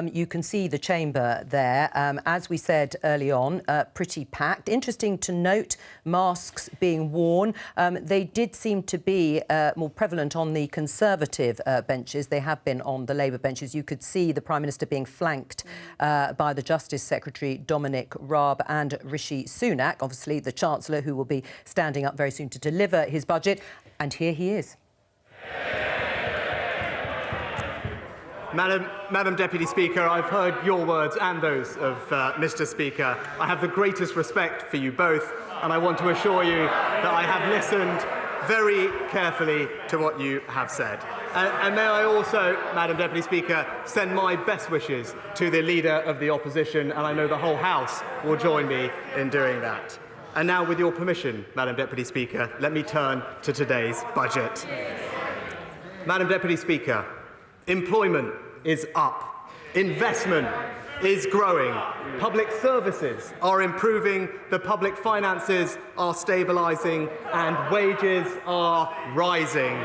You can see the chamber there, as we said early on, pretty packed. Interesting to note, masks being worn. They did seem to be more prevalent on the Conservative benches. They have been on the Labour benches. You could see the Prime Minister being flanked by the Justice Secretary, Dominic Raab, and Rishi Sunak, obviously the Chancellor, who will be standing up very soon to deliver his budget. And here he is. Madam Deputy Speaker, I've heard your words and those of Mr. Speaker. I have the greatest respect for you both, and I want to assure you that I have listened very carefully to what you have said. And may I also, Madam Deputy Speaker, send my best wishes to the Leader of the Opposition, and I know the whole House will join me in doing that. And now, with your permission, Madam Deputy Speaker, let me turn to today's budget. Madam Deputy Speaker, employment is up, investment is growing, public services are improving, the public finances are stabilising, and wages are rising.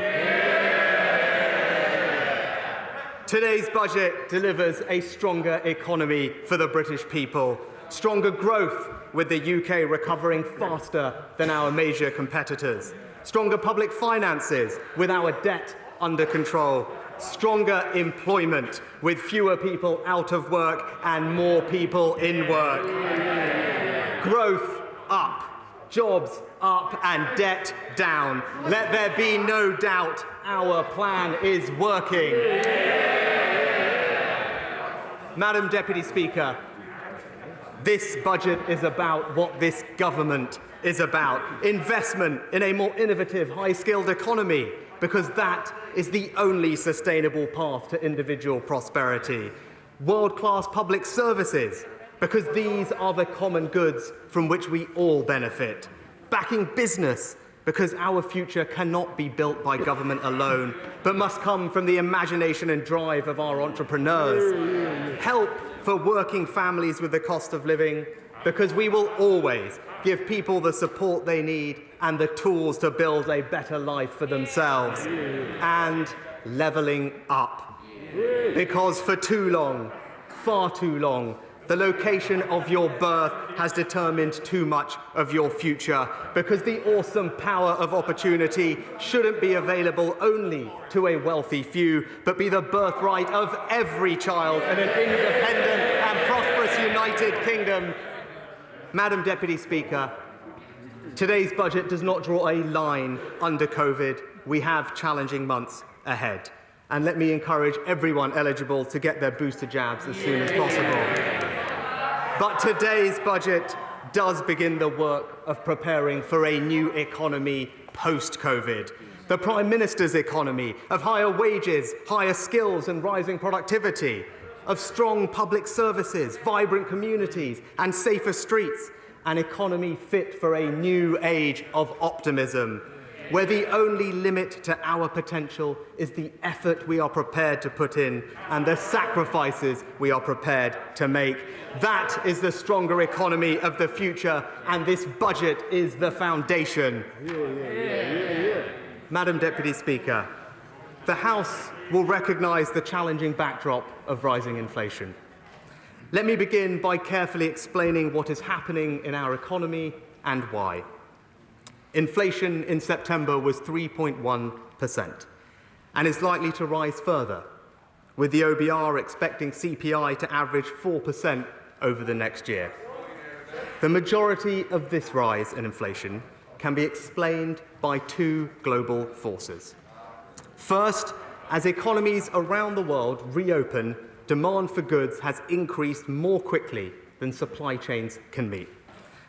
Today's budget delivers a stronger economy for the British people, stronger growth with the UK recovering faster than our major competitors, stronger public finances with our debt under control, stronger employment with fewer people out of work and more people in work. Growth up, jobs up and debt down. Let there be no doubt our plan is working. Madam Deputy Speaker, this budget is about what this government is about. Investment in a more innovative, high-skilled economy, because that is the only sustainable path to individual prosperity. World-class public services, because these are the common goods from which we all benefit. Backing business, because our future cannot be built by government alone, but must come from the imagination and drive of our entrepreneurs. Help for working families with the cost of living, because we will always give people the support they need and the tools to build a better life for themselves. And levelling up, because for too long, far too long, the location of your birth has determined too much of your future, because the awesome power of opportunity shouldn't be available only to a wealthy few, but be the birthright of every child in an independent and prosperous United Kingdom. Madam Deputy Speaker, today's budget does not draw a line under COVID. We have challenging months ahead. And let me encourage everyone eligible to get their booster jabs as soon as possible. But today's budget does begin the work of preparing for a new economy post-COVID. The Prime Minister's economy of higher wages, higher skills and rising productivity, of strong public services, vibrant communities and safer streets, an economy fit for a new age of optimism, where the only limit to our potential is the effort we are prepared to put in and the sacrifices we are prepared to make. That is the stronger economy of the future, and this budget is the foundation. Madam Deputy Speaker, the House will recognise the challenging backdrop of rising inflation. Let me begin by carefully explaining what is happening in our economy and why. Inflation in September was 3.1% and is likely to rise further, with the OBR expecting CPI to average 4% over the next year. The majority of this rise in inflation can be explained by two global forces. First, as economies around the world reopen, demand for goods has increased more quickly than supply chains can meet.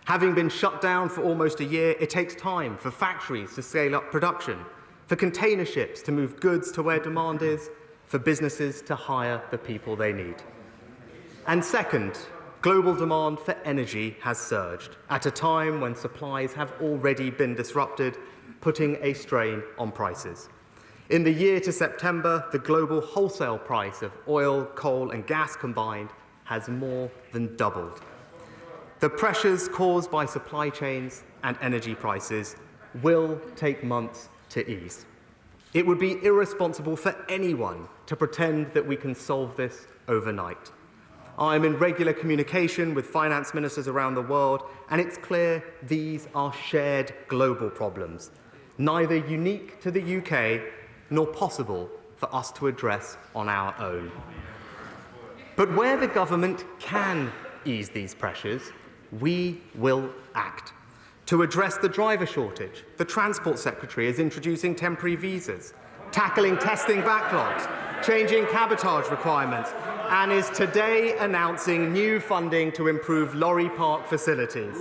Having been shut down for almost a year, it takes time for factories to scale up production, for container ships to move goods to where demand is, for businesses to hire the people they need. And second, global demand for energy has surged at a time when supplies have already been disrupted, putting a strain on prices. In the year to September, the global wholesale price of oil, coal and gas combined has more than doubled. The pressures caused by supply chains and energy prices will take months to ease. It would be irresponsible for anyone to pretend that we can solve this overnight. I am in regular communication with finance ministers around the world, and it's clear these are shared global problems, neither unique to the UK nor possible for us to address on our own. But where the government can ease these pressures, we will act. To address the driver shortage, the Transport Secretary is introducing temporary visas, tackling testing backlogs, changing cabotage requirements, and is today announcing new funding to improve lorry park facilities.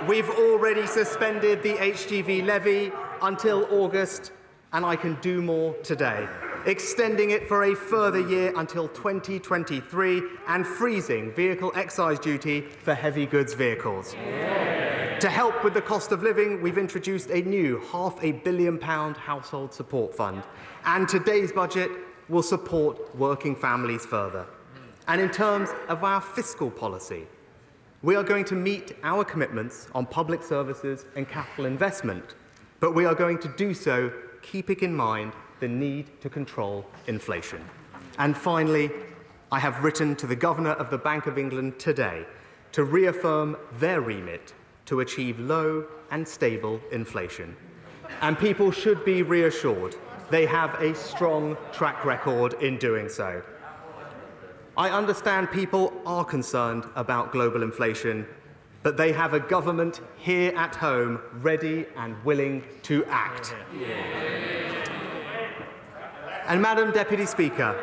We've already suspended the HGV levy until August, and I can do more today, extending it for a further year until 2023 and freezing vehicle excise duty for heavy goods vehicles. To help with the cost of living, we've introduced a new £500 million household support fund, and today's budget will support working families further. And in terms of our fiscal policy, we are going to meet our commitments on public services and capital investment, but we are going to do so keeping in mind the need to control inflation. And finally, I have written to the Governor of the Bank of England today to reaffirm their remit to achieve low and stable inflation. And people should be reassured they have a strong track record in doing so. I understand people are concerned about global inflation, but they have a government here at home ready and willing to act. And Madam Deputy Speaker,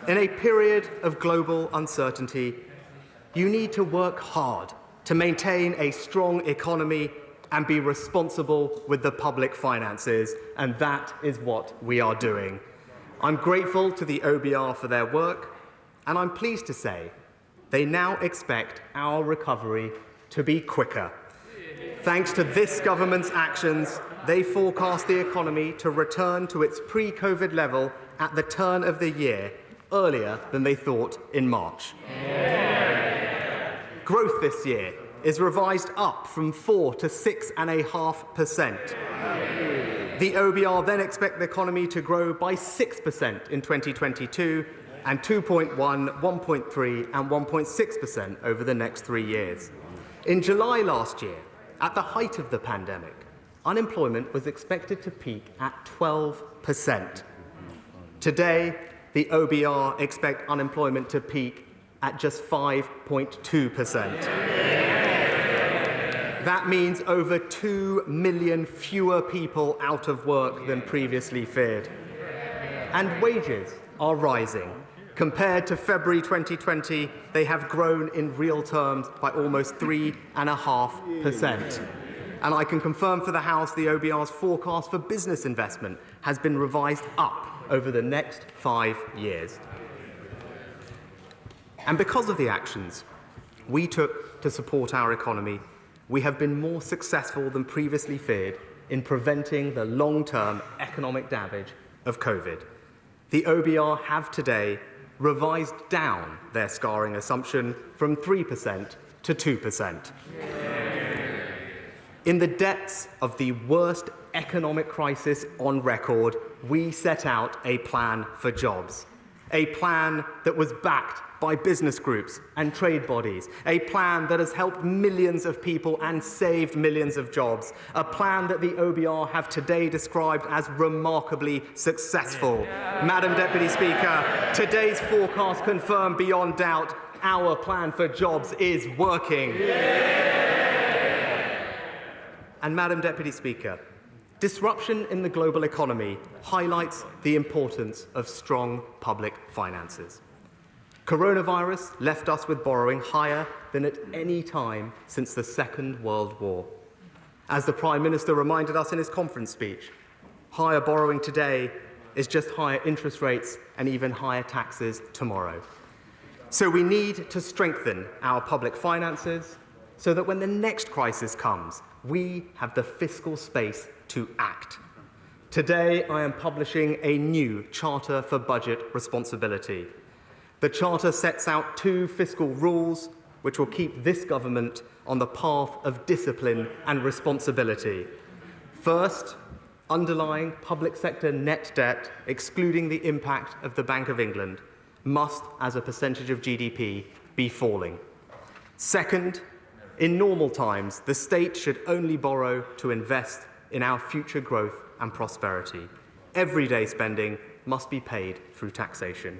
in a period of global uncertainty, you need to work hard to maintain a strong economy and be responsible with the public finances, and that is what we are doing. I'm grateful to the OBR for their work, and I'm pleased to say they now expect our recovery to be quicker. Thanks to this government's actions, they forecast the economy to return to its pre-COVID level at the turn of the year, earlier than they thought in March. Growth this year is revised up from 4 to 6.5%. The OBR then expect the economy to grow by 6% in 2022 and 2.1, 1.3 and 1.6% over the next 3 years. In July last year, at the height of the pandemic, unemployment was expected to peak at 12%. Today, the OBR expect unemployment to peak at just 5.2%. That means over 2 million fewer people out of work than previously feared. And wages are rising. Compared to February 2020, they have grown in real terms by almost 3.5%. And I can confirm for the House the OBR's forecast for business investment has been revised up over the next 5 years. And because of the actions we took to support our economy, we have been more successful than previously feared in preventing the long-term economic damage of COVID. The OBR have today revised down their scarring assumption from 3% to 2%. In the depths of the worst economic crisis on record, we set out a plan for jobs, a plan that was backed by business groups and trade bodies, a plan that has helped millions of people and saved millions of jobs, a plan that the OBR have today described as remarkably successful. Madam Deputy Speaker, today's forecast confirm beyond doubt our plan for jobs is working. And Madam Deputy Speaker, disruption in the global economy highlights the importance of strong public finances. Coronavirus left us with borrowing higher than at any time since the Second World War. As the Prime Minister reminded us in his conference speech, higher borrowing today is just higher interest rates and even higher taxes tomorrow. So we need to strengthen our public finances so that when the next crisis comes, we have the fiscal space to act. Today, I am publishing a new Charter for Budget Responsibility. The Charter sets out 2 fiscal rules which will keep this government on the path of discipline and responsibility. First, underlying public sector net debt, excluding the impact of the Bank of England, must, as a percentage of GDP, be falling. Second, in normal times, the state should only borrow to invest in our future growth and prosperity. Everyday spending must be paid through taxation.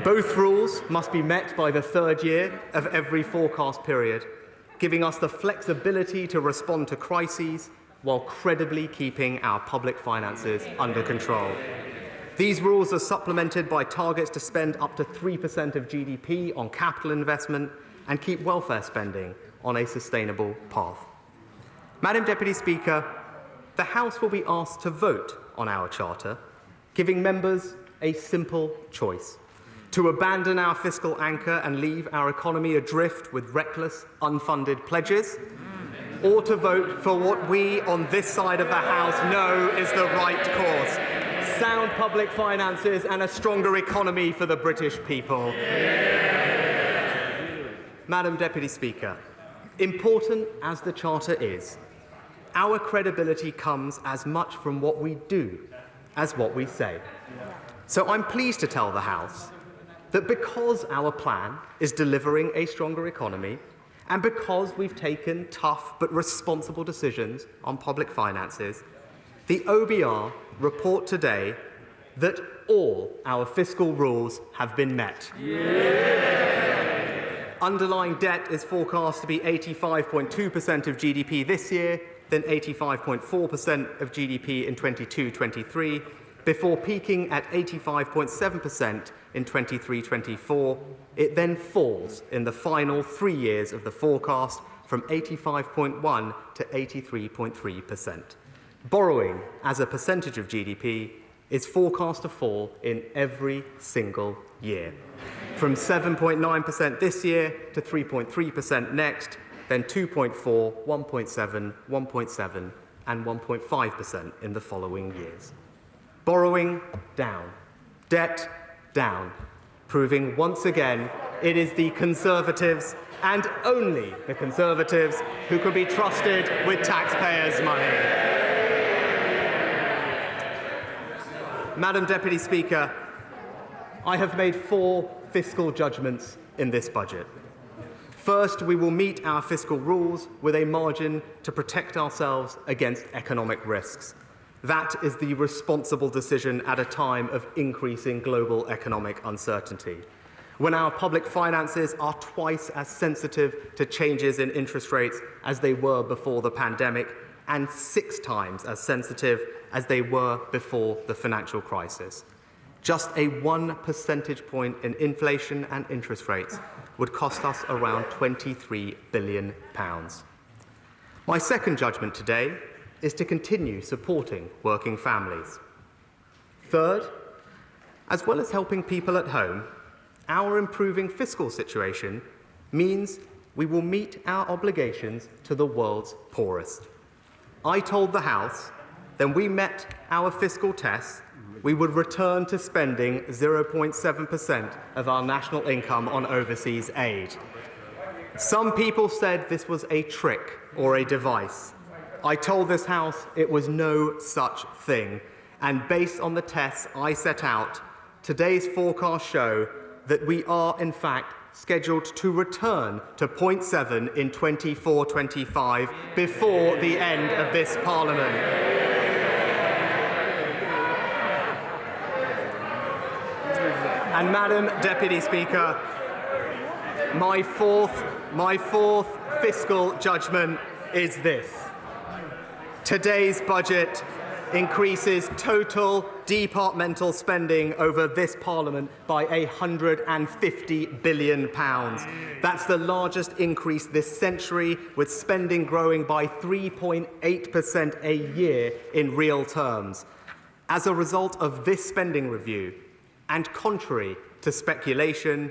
Both rules must be met by the third year of every forecast period, giving us the flexibility to respond to crises while credibly keeping our public finances under control. These rules are supplemented by targets to spend up to 3% of GDP on capital investment and keep welfare spending on a sustainable path. Madam Deputy Speaker, the House will be asked to vote on our Charter, giving members a simple choice: to abandon our fiscal anchor and leave our economy adrift with reckless, unfunded pledges, or to vote for what we on this side of the House know is the right course: sound public finances and a stronger economy for the British people. Madam Deputy Speaker, important as the Charter is, our credibility comes as much from what we do as what we say. So I'm pleased to tell the House that because our plan is delivering a stronger economy, and because we've taken tough but responsible decisions on public finances, the OBR report today that all our fiscal rules have been met. Underlying debt is forecast to be 85.2% of GDP this year, then 85.4% of GDP in 22-23, before peaking at 85.7% in 23-24. It then falls in the final 3 years of the forecast from 85.1 to 83.3%. Borrowing as a percentage of GDP is forecast to fall in every single year, from 7.9% this year to 3.3% next, then 2.4, 1.7, 1.7, and 1.5% in the following years. Borrowing down, debt down, proving once again it is the Conservatives and only the Conservatives who can be trusted with taxpayers' money. Madam Deputy Speaker, I have made 4 fiscal judgments in this budget. First, we will meet our fiscal rules with a margin to protect ourselves against economic risks. That is the responsible decision at a time of increasing global economic uncertainty, when our public finances are twice as sensitive to changes in interest rates as they were before the pandemic, and 6 times as sensitive as they were before the financial crisis. Just a 1 percentage point in inflation and interest rates would cost us around £23 billion. My second judgment today is to continue supporting working families. Third, as well as helping people at home, our improving fiscal situation means we will meet our obligations to the world's poorest. I told the House that when we met our fiscal tests, we would return to spending 0.7% of our national income on overseas aid. Some people said this was a trick or a device. I told this House it was no such thing, and based on the tests I set out, today's forecasts show that we are, in fact, scheduled to return to 0.7 in 24-25 before the end of this Parliament. And Madam Deputy Speaker, my fourth fiscal judgment is this. Today's budget increases total departmental spending over this Parliament by £150 billion. That's the largest increase this century, with spending growing by 3.8% a year in real terms. As a result of this spending review, and contrary to speculation,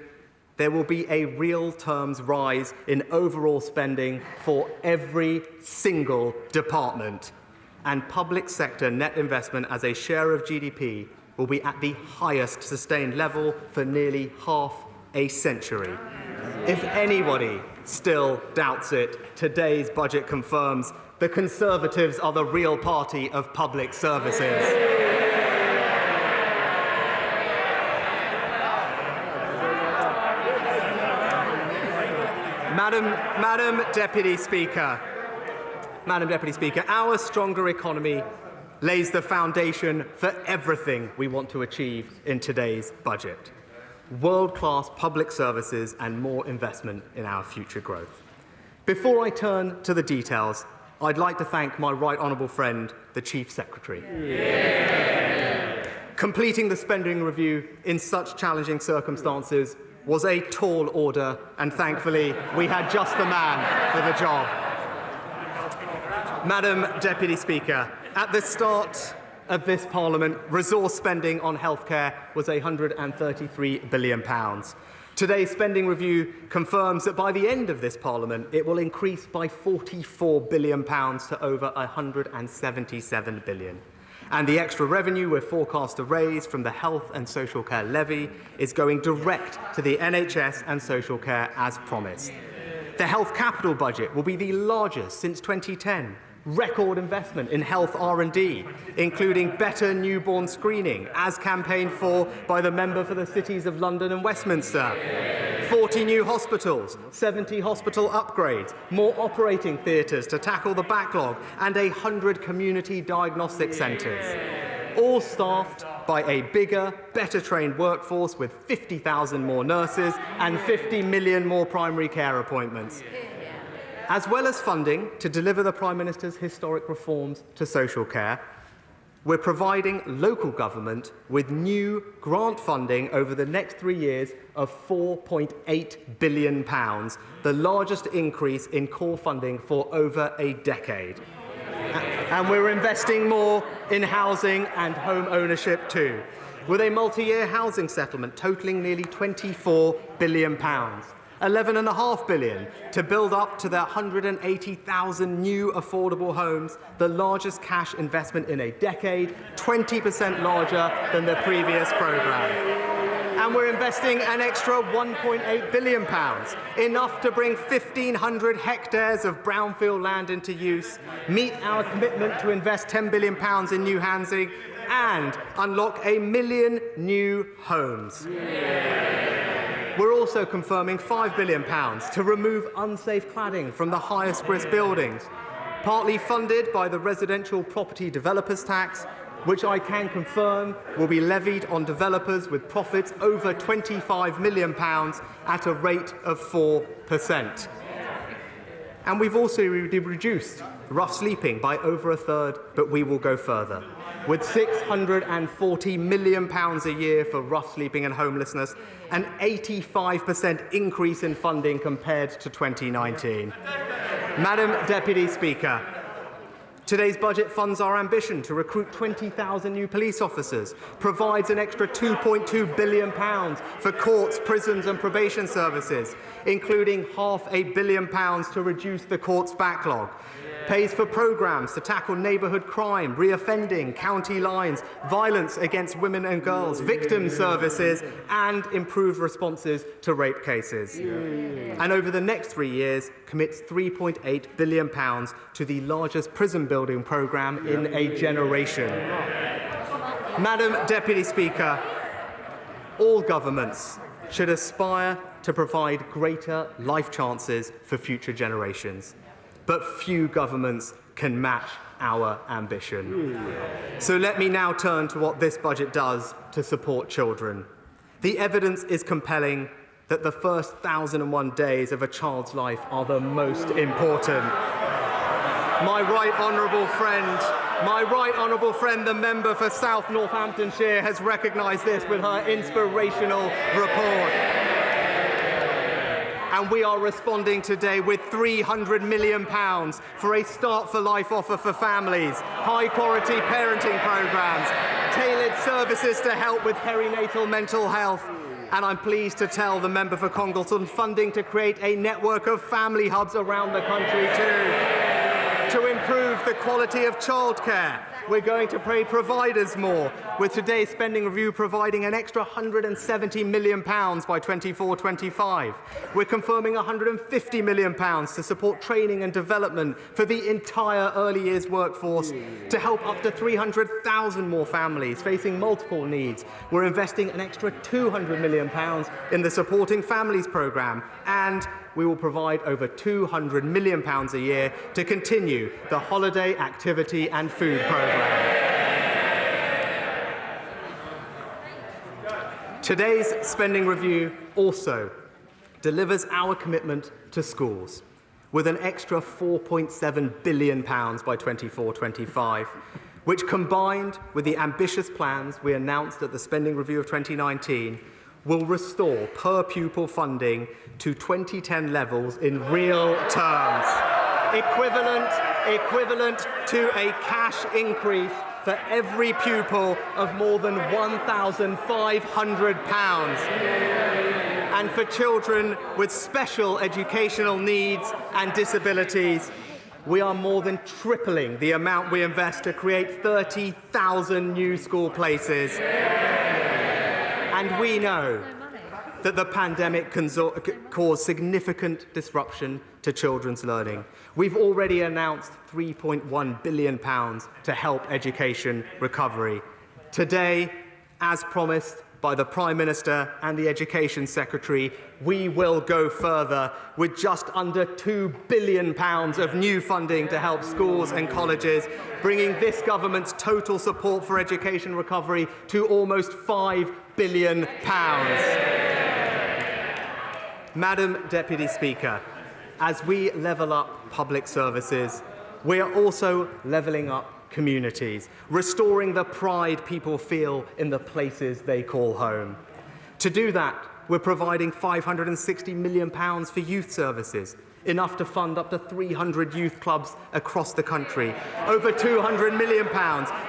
there will be a real terms rise in overall spending for every single department. And public sector net investment as a share of GDP will be at the highest sustained level for nearly half a century. If anybody still doubts it, today's budget confirms The Conservatives are the real party of public services. Madam Deputy Speaker, our stronger economy lays the foundation for everything we want to achieve in today's budget. World-class public services and more investment in our future growth. Before I turn to the details, I'd like to thank my right honourable friend, the Chief Secretary. Yeah. Completing the spending review in such challenging circumstances was a tall order, and thankfully we had just the man for the job. Madam Deputy Speaker, at the start of this Parliament, resource spending on healthcare was £133 billion. Today's spending review confirms that by the end of this Parliament, it will increase by £44 billion to over £177 billion. And the extra revenue we're forecast to raise from the Health and Social Care Levy is going direct to the NHS and social care as promised. The health capital budget will be the largest since 2010. Record investment in health R&D, including better newborn screening, as campaigned for by the member for the cities of London and Westminster. 40 new hospitals, 70 hospital upgrades, more operating theatres to tackle the backlog, and 100 community diagnostic centres. All staffed by a bigger, better-trained workforce with 50,000 more nurses and 50 million more primary care appointments. As well as funding to deliver the Prime Minister's historic reforms to social care, we're providing local government with new grant funding over the next 3 years of £4.8 billion, the largest increase in core funding for over a decade. And we're investing more in housing and home ownership too, with a multi-year housing settlement totalling nearly £24 billion. £11.5 billion to build up to the 180,000 new affordable homes, the largest cash investment in a decade, 20% larger than the previous programme. And we're investing an extra £1.8 billion, enough to bring 1,500 hectares of brownfield land into use, meet our commitment to invest £10 billion in new housing, and unlock 1 million new homes. We're also confirming £5 billion to remove unsafe cladding from the highest risk buildings, partly funded by the Residential Property Developers Tax, which I can confirm will be levied on developers with profits over £25 million at a rate of 4%. And we've also reduced rough sleeping by over a third, but we will go further, with £640 million a year for rough sleeping and homelessness, an 85% increase in funding compared to 2019. Madam Deputy Speaker, today's budget funds our ambition to recruit 20,000 new police officers, provides an extra £2.2 billion for courts, prisons and probation services, including £500 million to reduce the courts' backlog, pays for programmes to tackle neighbourhood crime, reoffending, county lines, violence against women and girls, victim services and improved responses to rape cases. And over the next 3 years, commits £3.8 billion to the largest prison building programme in a generation. Madam Deputy Speaker, all governments should aspire to provide greater life chances for future generations. But few governments can match our ambition. So let me now turn to what this budget does to support children. The evidence is compelling that the first 1,001 days of a child's life are the most important. My right honourable friend, the member for South Northamptonshire, has recognised this with her inspirational report. And we are responding today with £300 million for a Start for Life offer for families, high-quality parenting programmes, tailored services to help with perinatal mental health. And I'm pleased to tell the member for Congleton funding to create a network of family hubs around the country too, to improve the quality of childcare we're going to pay providers more, with today's spending review providing an extra £170 million by 24-25. We're confirming £150 million to support training and development for the entire early years workforce to help up to 300,000 more families facing multiple needs. We're investing an extra £200 million in the Supporting Families programme, and we will provide over £200 million a year to continue the Holiday Activity and Food programme. Today's spending review also delivers our commitment to schools with an extra £4.7 billion by 24-25, which, combined with the ambitious plans we announced at the spending review of 2019, will restore per-pupil funding to 2010 levels in real terms, equivalent to a cash increase for every pupil of more than £1,500. And for children with special educational needs and disabilities, we are more than tripling the amount we invest to create 30,000 new school places. And we know that the pandemic caused significant disruption to children's learning. We've already announced £3.1 billion to help education recovery. Today, as promised by the Prime Minister and the Education Secretary, we will go further with just under £2 billion of new funding to help schools and colleges, bringing this government's total support for education recovery to almost £5 billion. Madam Deputy Speaker, as we level up public services, we are also levelling up communities, restoring the pride people feel in the places they call home. To do that, we're providing £560 million for youth services, enough to fund up to 300 youth clubs across the country, over £200 million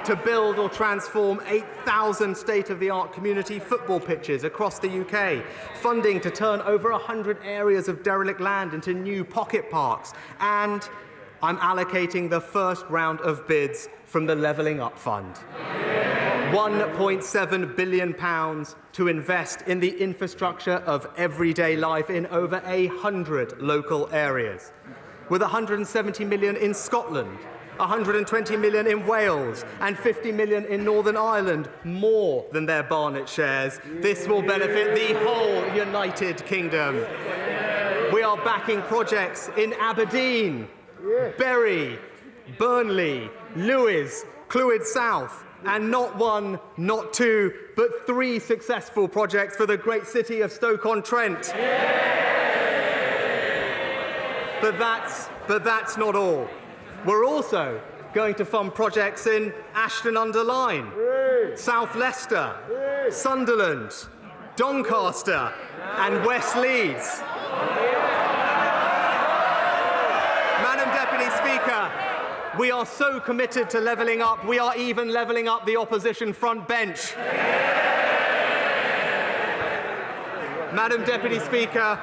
to build or transform 8,000 state-of-the-art community football pitches across the UK, funding to turn over 100 areas of derelict land into new pocket parks, and I'm allocating the first round of bids from the Levelling Up Fund. £1.7 billion to invest in the infrastructure of everyday life in over 100 local areas, with £170 million in Scotland, £120 million in Wales and £50 million in Northern Ireland, more than their Barnet shares. This will benefit the whole United Kingdom. We are backing projects in Aberdeen, Bury, Burnley, Lewes, Clwyd South, and not one, not two, but 3 successful projects for the great city of Stoke-on-Trent. But that's not all. We're also going to fund projects in Ashton-under-Lyne, South Leicester, Sunderland, Doncaster, and West Leeds. Madam Deputy Speaker, we are so committed to levelling up, we are even levelling up the opposition front bench. Madam Deputy Speaker,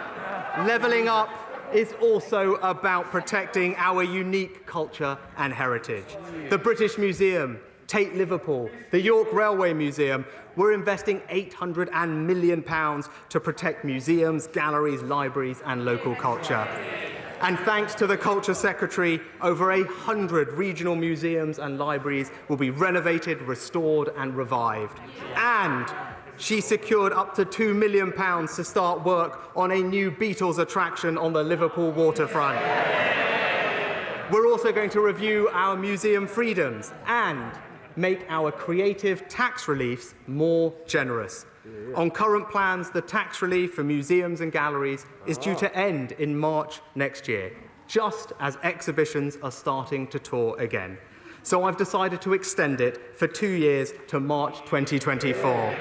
levelling up is also about protecting our unique culture and heritage. The British Museum, Tate Liverpool, the York Railway Museum, we're investing £800 million to protect museums, galleries, libraries and local culture. And thanks to the Culture Secretary, over 100 regional museums and libraries will be renovated, restored and revived. And she secured up to £2 million to start work on a new Beatles attraction on the Liverpool waterfront. We're also going to review our museum freedoms and make our creative tax reliefs more generous. On current plans, the tax relief for museums and galleries is due to end in March next year, just as exhibitions are starting to tour again. So I've decided to extend it for 2 years to March 2024.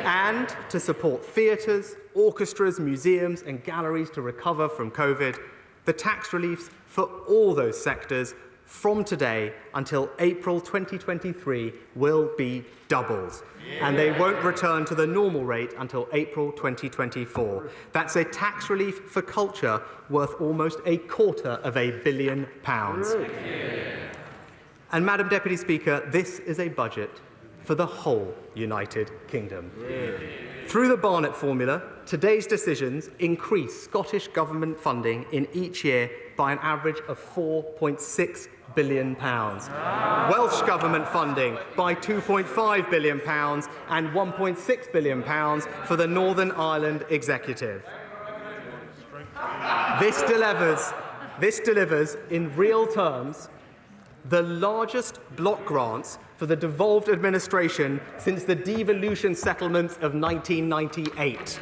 And to support theatres, orchestras, museums and galleries to recover from COVID, the tax reliefs for all those sectors from today until April 2023 will be doubled, and they won't return to the normal rate until April 2024. That's a tax relief for culture worth almost £250 million. And Madam Deputy Speaker, this is a budget for the whole United Kingdom. Through the Barnett formula, today's decisions increase Scottish Government funding in each year by an average of £4.6 billion. Welsh Government funding by £2.5 billion and £1.6 billion for the Northern Ireland Executive. This delivers in real terms the largest block grants for the devolved administration since the devolution settlements of 1998.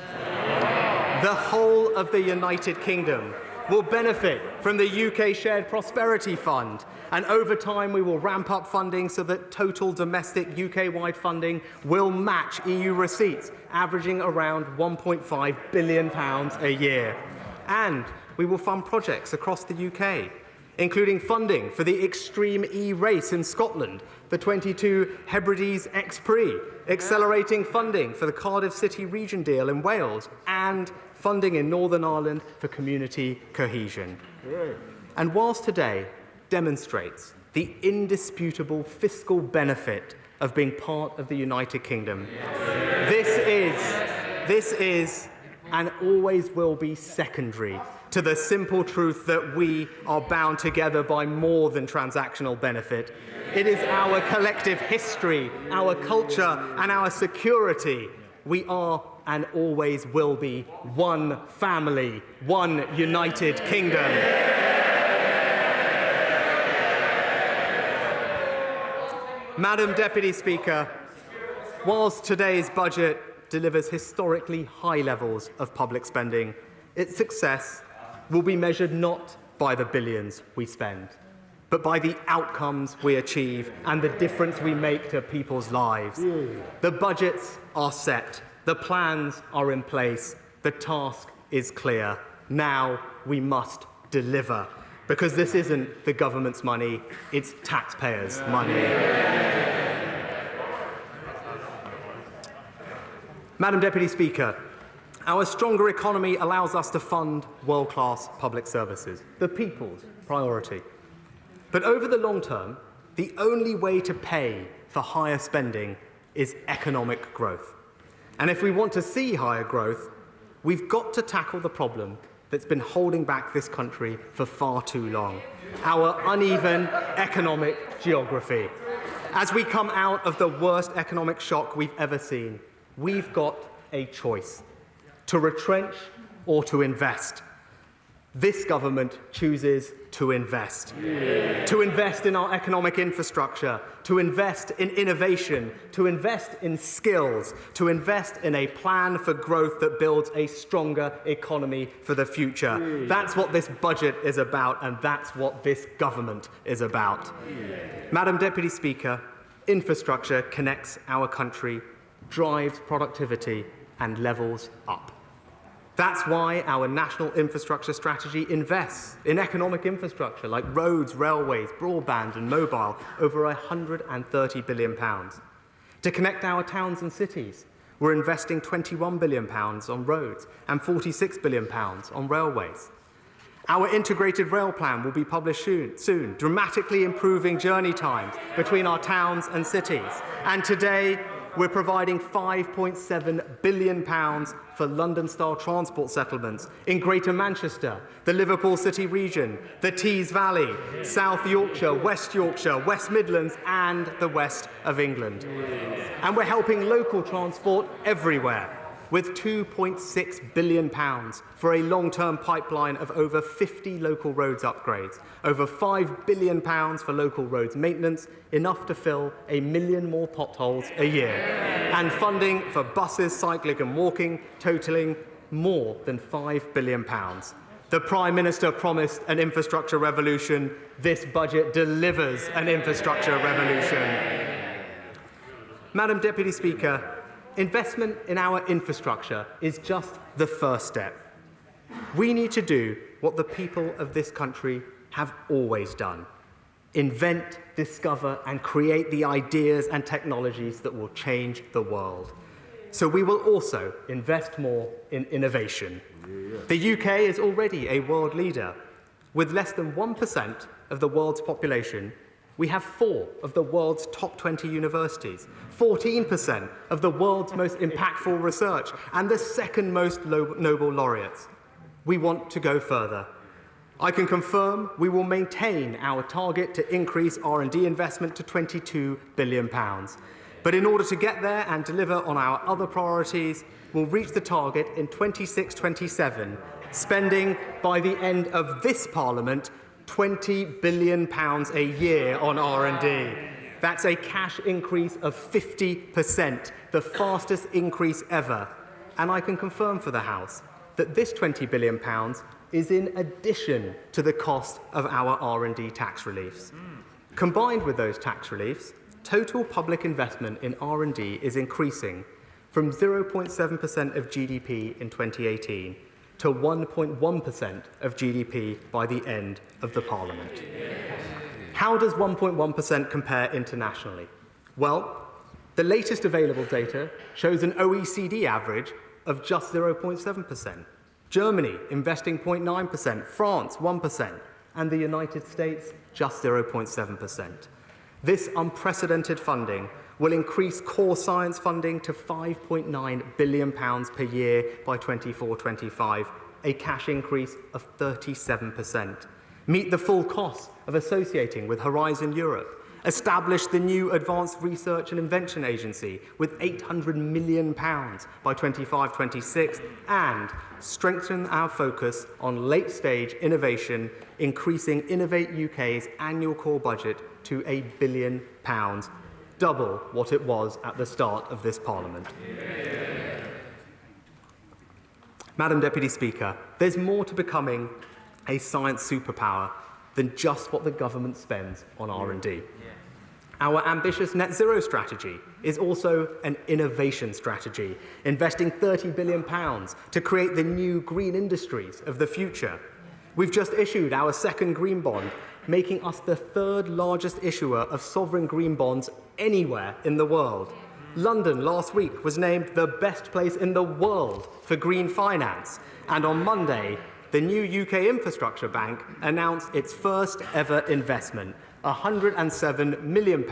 The whole of the United Kingdom will benefit from the UK Shared Prosperity Fund, and over time we will ramp up funding so that total domestic UK-wide funding will match EU receipts, averaging around £1.5 billion a year. And we will fund projects across the UK, including funding for the Extreme E race in Scotland, the 22 Hebrides X-Prix, accelerating funding for the Cardiff City Region deal in Wales, and funding in Northern Ireland for community cohesion. And whilst today demonstrates the indisputable fiscal benefit of being part of the United Kingdom, this is and always will be secondary to the simple truth that we are bound together by more than transactional benefit. It is our collective history, our culture, and our security. We are and always will be one family, one United Kingdom. Madam Deputy Speaker, whilst today's budget delivers historically high levels of public spending, its success will be measured not by the billions we spend, but by the outcomes we achieve and the difference we make to people's lives. The budgets are set, the plans are in place, the task is clear. Now we must deliver, because this isn't the government's money, it's taxpayers' money. Madam Deputy Speaker, our stronger economy allows us to fund world-class public services, the people's priority. But over the long term, the only way to pay for higher spending is economic growth. And if we want to see higher growth, we've got to tackle the problem that's been holding back this country for far too long: our uneven economic geography. As we come out of the worst economic shock we've ever seen, we've got a choice: to retrench or to invest. This government chooses to invest. To invest in our economic infrastructure, to invest in innovation, to invest in skills, to invest in a plan for growth that builds a stronger economy for the future. That's what this budget is about, and that's what this government is about. Madam Deputy Speaker, infrastructure connects our country, drives productivity, and levels up. That's why our national infrastructure strategy invests in economic infrastructure like roads, railways, broadband and mobile, over £130 billion. To connect our towns and cities, we're investing £21 billion on roads and £46 billion on railways. Our integrated rail plan will be published soon, dramatically improving journey times between our towns and cities. And today, we're providing £5.7 billion for London-style transport settlements in Greater Manchester, the Liverpool City region, the Tees Valley, South Yorkshire, West Midlands, and the West of England. And we're helping local transport everywhere, with £2.6 billion for a long-term pipeline of over 50 local roads upgrades, over £5 billion for local roads maintenance, enough to fill 1 million more potholes a year, and funding for buses, cycling and walking, totalling more than £5 billion. The Prime Minister promised an infrastructure revolution. This budget delivers an infrastructure revolution. Madam Deputy Speaker, investment in our infrastructure is just the first step. We need to do what the people of this country have always done: invent, discover, and create the ideas and technologies that will change the world. So we will also invest more in innovation. The UK is already a world leader. With less than 1% of the world's population, We have 4 of the world's top 20 universities, 14% of the world's most impactful research, and the second most Nobel laureates. We want to go further. I can confirm we will maintain our target to increase R&D investment to £22 billion. But in order to get there and deliver on our other priorities, we'll reach the target in 26-27, spending by the end of this Parliament £20 billion a year on R&D. That's a cash increase of 50%, the fastest increase ever. And I can confirm for the House that this £20 billion is in addition to the cost of our R&D tax reliefs. Combined with those tax reliefs, total public investment in R&D is increasing from 0.7% of GDP in 2018 to 1.1% of GDP by the end of the Parliament. How does 1.1% compare internationally? Well, the latest available data shows an OECD average of just 0.7%. Germany investing 0.9%, France 1%, and the United States just 0.7%. This unprecedented funding will increase core science funding to £5.9 billion per year by 24-25, a cash increase of 37%. Meet the full cost of associating with Horizon Europe. Establish the new Advanced Research and Invention Agency with £800 million by 25-26, and strengthen our focus on late-stage innovation, increasing Innovate UK's annual core budget to £1 billion, double what it was at the start of this Parliament. Madam Deputy Speaker, there's more to becoming a science superpower than just what the government spends on R&D. Our ambitious net zero strategy is also an innovation strategy, investing £30 billion to create the new green industries of the future. We've just issued our second green bond, making us the 3rd largest issuer of sovereign green bonds anywhere in the world. London last week was named the best place in the world for green finance, and on Monday, the new UK Infrastructure Bank announced its first ever investment, £107 million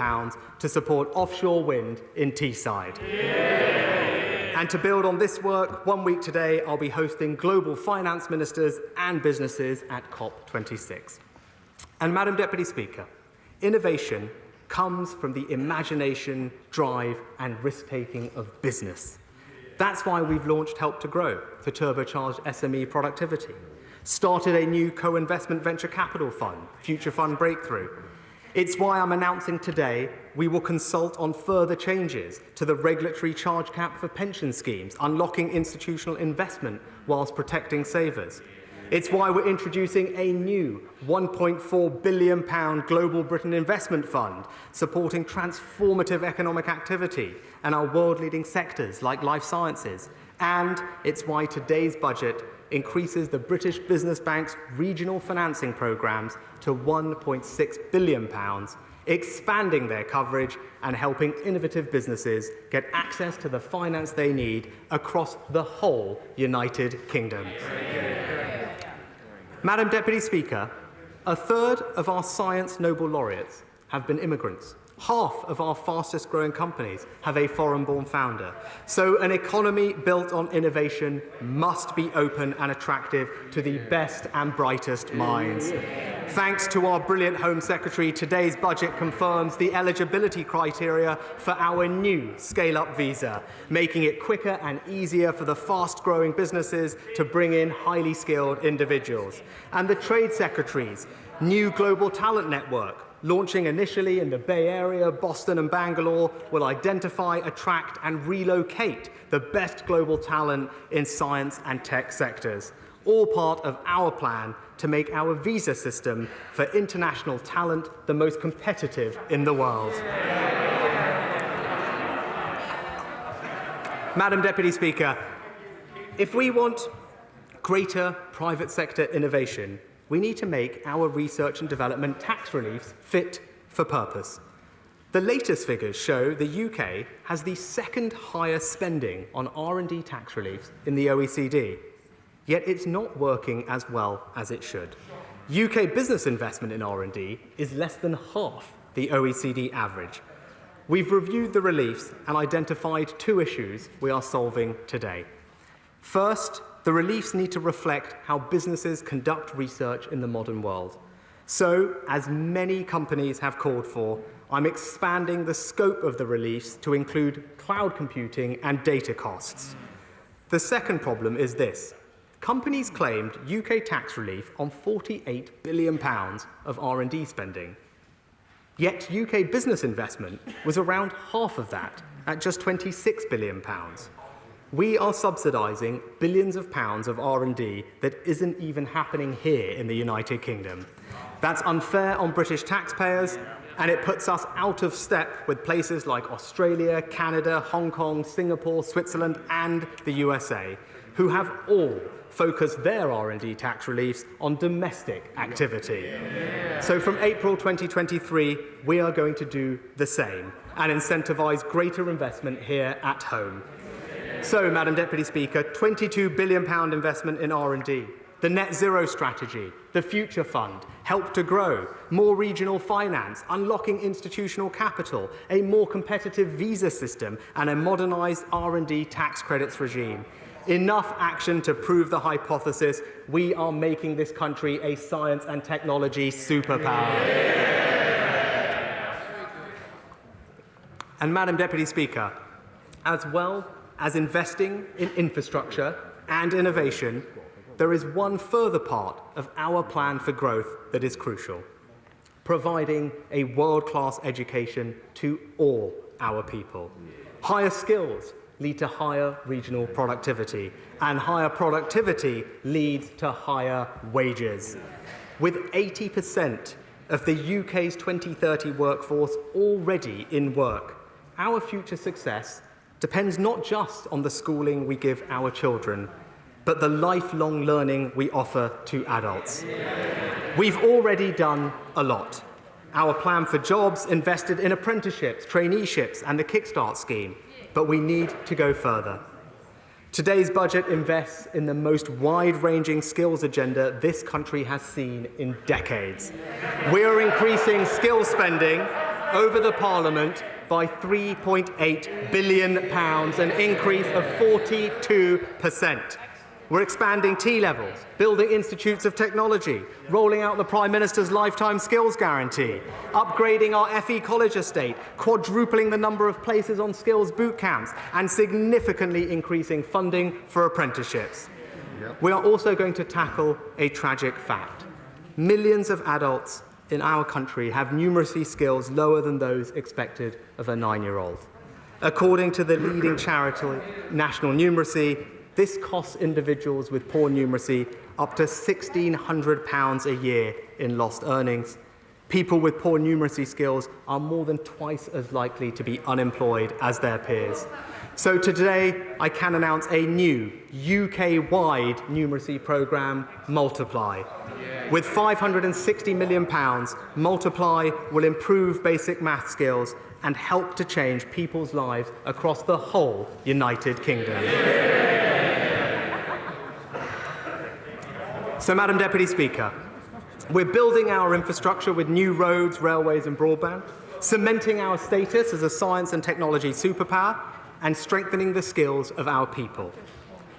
to support offshore wind in Teesside. And to build on this work, 1 week today, I'll be hosting global finance ministers and businesses at COP26. And Madam Deputy Speaker, innovation comes from the imagination, drive, and risk-taking of business. That's why we've launched Help to Grow to turbocharge SME productivity, started a new co-investment venture capital fund, Future Fund Breakthrough. It's why I'm announcing today we will consult on further changes to the regulatory charge cap for pension schemes, unlocking institutional investment whilst protecting savers. It's why we're introducing a new £1.4 billion Global Britain Investment Fund, supporting transformative economic activity and our world-leading sectors like life sciences. And it's why today's budget increases the British Business Bank's regional financing programmes to £1.6 billion, expanding their coverage and helping innovative businesses get access to the finance they need across the whole United Kingdom. Madam Deputy Speaker, a third of our science Nobel laureates have been immigrants. Half of our fastest growing companies have a foreign-born founder. So an economy built on innovation must be open and attractive to the best and brightest minds. Thanks to our brilliant Home Secretary, today's budget confirms the eligibility criteria for our new scale-up visa, making it quicker and easier for the fast-growing businesses to bring in highly skilled individuals. And the Trade Secretary's new global talent network, launching initially in the Bay Area, Boston and Bangalore, will identify, attract and relocate the best global talent in science and tech sectors, all part of our plan to make our visa system for international talent the most competitive in the world. Madam Deputy Speaker, if we want greater private sector innovation, we need to make our research and development tax reliefs fit for purpose. The latest figures show the UK has the 2nd highest spending on R&D tax reliefs in the OECD, yet it's not working as well as it should. UK business investment in R&D is less than half the OECD average. We've reviewed the reliefs and identified 2 issues we are solving today. First, the reliefs need to reflect how businesses conduct research in the modern world. So, as many companies have called for, I'm expanding the scope of the reliefs to include cloud computing and data costs. The second problem is this. Companies claimed UK tax relief on £48 billion of R&D spending. Yet UK business investment was around half of that, at just £26 billion. We are subsidising billions of pounds of R&D that isn't even happening here in the United Kingdom. That's unfair on British taxpayers, and it puts us out of step with places like Australia, Canada, Hong Kong, Singapore, Switzerland, and the USA, who have all focused their R&D tax reliefs on domestic activity. So from April 2023, we are going to do the same and incentivise greater investment here at home. So, Madam Deputy Speaker, £22 billion investment in R&D, the Net Zero Strategy, the Future Fund, Help to Grow, more regional finance, unlocking institutional capital, a more competitive visa system, and a modernised R&D tax credits regime. Enough action to prove the hypothesis we are making this country a science and technology superpower. And Madam Deputy Speaker, as well as investing in infrastructure and innovation, there is one further part of our plan for growth that is crucial: providing a world-class education to all our people. Higher skills lead to higher regional productivity, and higher productivity leads to higher wages. With 80% of the UK's 2030 workforce already in work, our future success depends not just on the schooling we give our children, but the lifelong learning we offer to adults. We've already done a lot. Our plan for jobs invested in apprenticeships, traineeships, and the Kickstart scheme, but we need to go further. Today's budget invests in the most wide-ranging skills agenda this country has seen in decades. We are increasing skills spending over the Parliament by £3.8 billion, an increase of 42%. We're expanding T-levels, building institutes of technology, rolling out the Prime Minister's Lifetime Skills Guarantee, upgrading our FE college estate, quadrupling the number of places on skills boot camps, and significantly increasing funding for apprenticeships. We are also going to tackle a tragic fact. Millions of adults in our country have numeracy skills lower than those expected of a 9-year-old. According to the leading charity, National Numeracy, this costs individuals with poor numeracy up to £1,600 a year in lost earnings. People with poor numeracy skills are more than twice as likely to be unemployed as their peers. So today, I can announce a new UK-wide numeracy programme, Multiply. With £560 million, Multiply will improve basic math skills and help to change people's lives across the whole United Kingdom. So, Madam Deputy Speaker, we're building our infrastructure with new roads, railways and broadband, cementing our status as a science and technology superpower, and strengthening the skills of our people,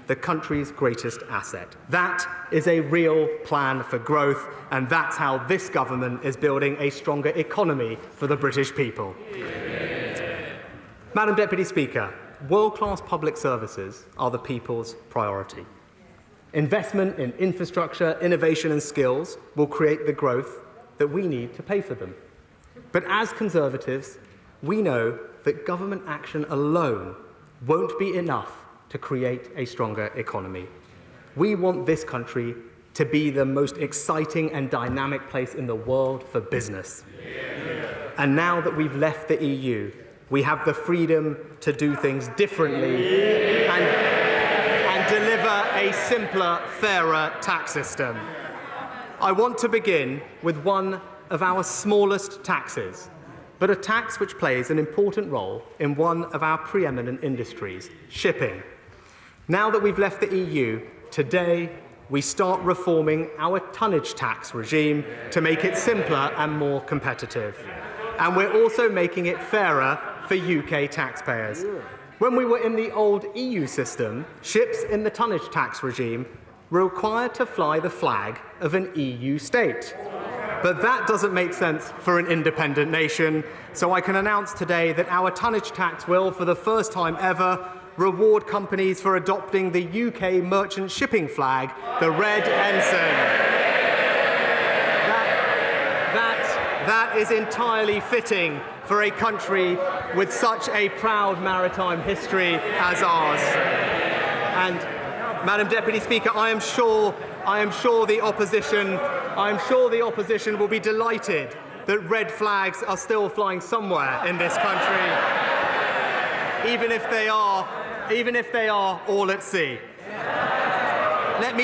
the country's greatest asset. That is a real plan for growth, and that's how this government is building a stronger economy for the British people. Madam Deputy Speaker, world-class public services are the people's priority. Investment in infrastructure, innovation and skills will create the growth that we need to pay for them. But as Conservatives, we know that government action alone won't be enough to create a stronger economy. We want this country to be the most exciting and dynamic place in the world for business. And now that we've left the EU, we have the freedom to do things differently and deliver a simpler, fairer tax system. I want to begin with one of our smallest taxes, but a tax which plays an important role in one of our preeminent industries, shipping. Now that we've left the EU, today we start reforming our tonnage tax regime to make it simpler and more competitive. And we're also making it fairer for UK taxpayers. When we were in the old EU system, ships in the tonnage tax regime were required to fly the flag of an EU state. But that doesn't make sense for an independent nation, so I can announce today that our tonnage tax will, for the first time ever, reward companies for adopting the UK merchant shipping flag, the red ensign. That is entirely fitting for a country with such a proud maritime history as ours. And, Madam Deputy Speaker, I am sure the opposition will be delighted that red flags are still flying somewhere in this country, even if they are all at sea. Let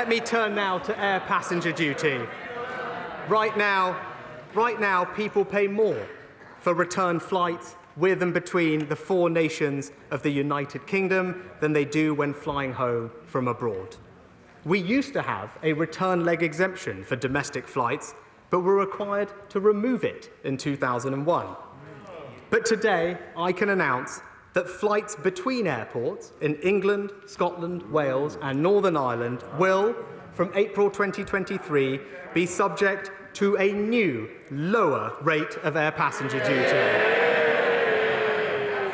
me turn now to air passenger duty. Right now, people pay more for return flights with and between the 4 nations of the United Kingdom than they do when flying home from abroad. We used to have a return leg exemption for domestic flights, but were required to remove it in 2001. But today, I can announce that flights between airports in England, Scotland, Wales and Northern Ireland will, from April 2023, be subject to a new, lower rate of air passenger duty.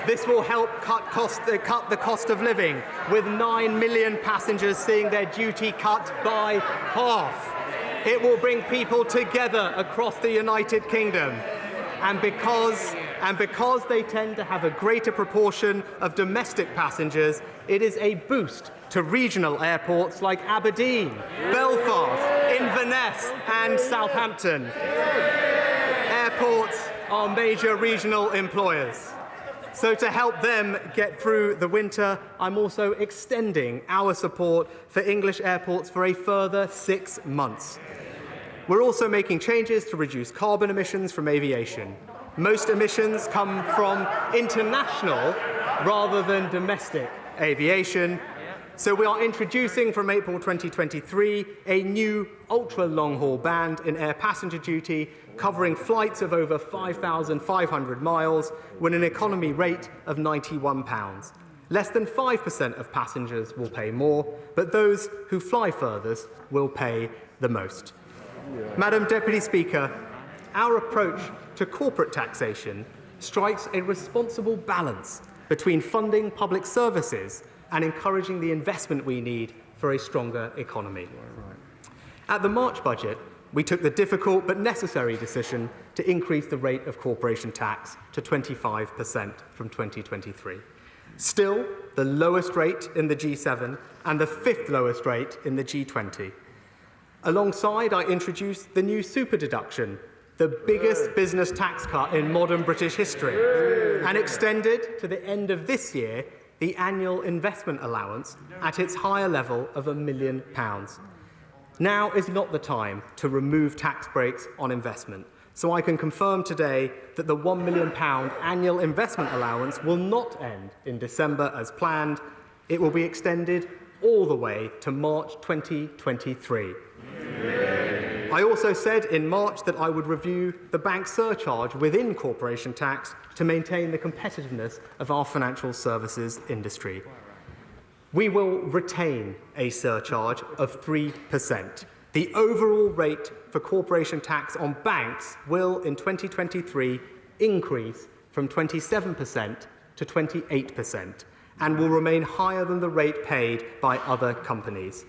This will help cut the cost of living, with 9 million passengers seeing their duty cut by half. It will bring people together across the United Kingdom. And because they tend to have a greater proportion of domestic passengers, it is a boost to regional airports like Aberdeen, Belfast, Inverness and Southampton. Airports are major regional employers. So to help them get through the winter, I'm also extending our support for English airports for a further 6 months. We're also making changes to reduce carbon emissions from aviation. Most emissions come from international rather than domestic aviation. So we are introducing from April 2023 a new ultra-long-haul ban in air passenger duty covering flights of over 5,500 miles with an economy rate of £91. Less than 5% of passengers will pay more, but those who fly furthest will pay the most. Madam Deputy Speaker, our approach to corporate taxation strikes a responsible balance between funding public services and encouraging the investment we need for a stronger economy. At the March budget, we took the difficult but necessary decision to increase the rate of corporation tax to 25% from 2023. Still, the lowest rate in the G7 and the 5th lowest rate in the G20. Alongside, I introduced the new super deduction, the biggest business tax cut in modern British history, and extended to the end of this year the annual investment allowance at its higher level of £1 million. Now is not the time to remove tax breaks on investment, so I can confirm today that the £1 million annual investment allowance will not end in December as planned. It will be extended all the way to March 2023. I also said in March that I would review the bank surcharge within corporation tax to maintain the competitiveness of our financial services industry. We will retain a surcharge of 3%. The overall rate for corporation tax on banks will, in 2023, increase from 27% to 28% and will remain higher than the rate paid by other companies.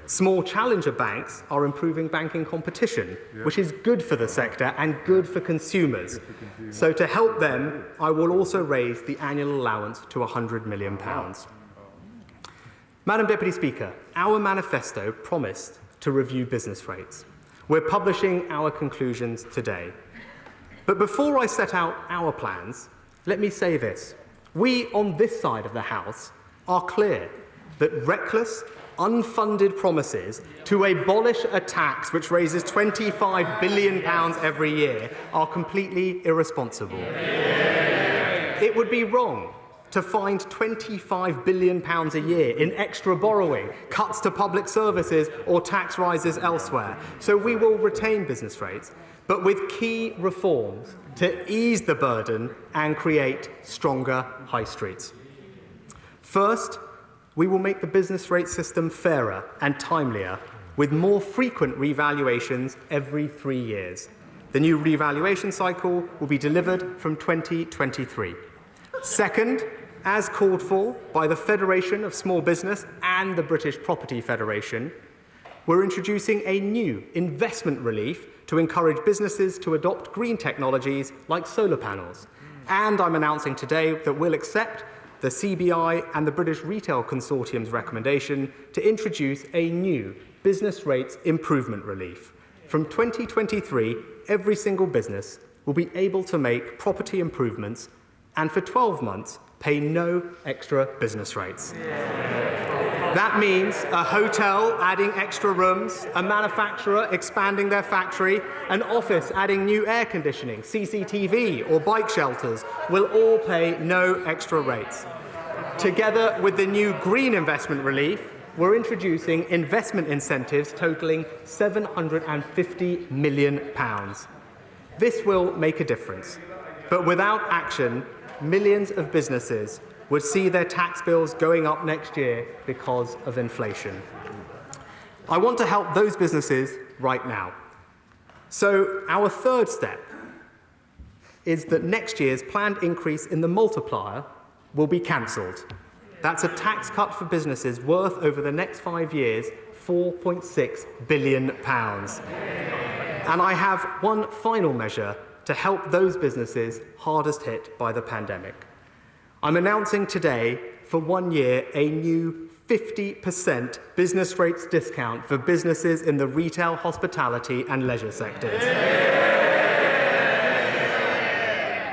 Small challenger banks are improving banking competition, which is good for the sector and good for consumers. So to help them, I will also raise the annual allowance to £100 million. Madam Deputy Speaker, our manifesto promised to review business rates. We're publishing our conclusions today. But before I set out our plans, let me say this. We on this side of the House are clear that reckless, unfunded promises to abolish a tax which raises £25 billion every year are completely irresponsible. It would be wrong to find £25 billion a year in extra borrowing, cuts to public services or tax rises elsewhere. So we will retain business rates, but with key reforms to ease the burden and create stronger high streets. First, we will make the business rate system fairer and timelier, with more frequent revaluations every 3 years. The new revaluation cycle will be delivered from 2023. Second, as called for by the Federation of Small Business and the British Property Federation, we're introducing a new investment relief to encourage businesses to adopt green technologies like solar panels. And I'm announcing today that we'll accept the CBI and the British Retail Consortium's recommendation to introduce a new business rates improvement relief. From 2023, every single business will be able to make property improvements and for 12 months pay no extra business rates. That means a hotel adding extra rooms, a manufacturer expanding their factory, an office adding new air conditioning, CCTV or bike shelters will all pay no extra rates. Together with the new green investment relief, we're introducing investment incentives totalling £750 million. This will make a difference, but without action, millions of businesses would see their tax bills going up next year because of inflation. I want to help those businesses right now. So our third step is that next year's planned increase in the multiplier will be cancelled. That's a tax cut for businesses worth over the next 5 years, £4.6 billion. And I have one final measure to help those businesses hardest hit by the pandemic. I'm announcing today, for 1 year, a new 50% business rates discount for businesses in the retail, hospitality and leisure sectors.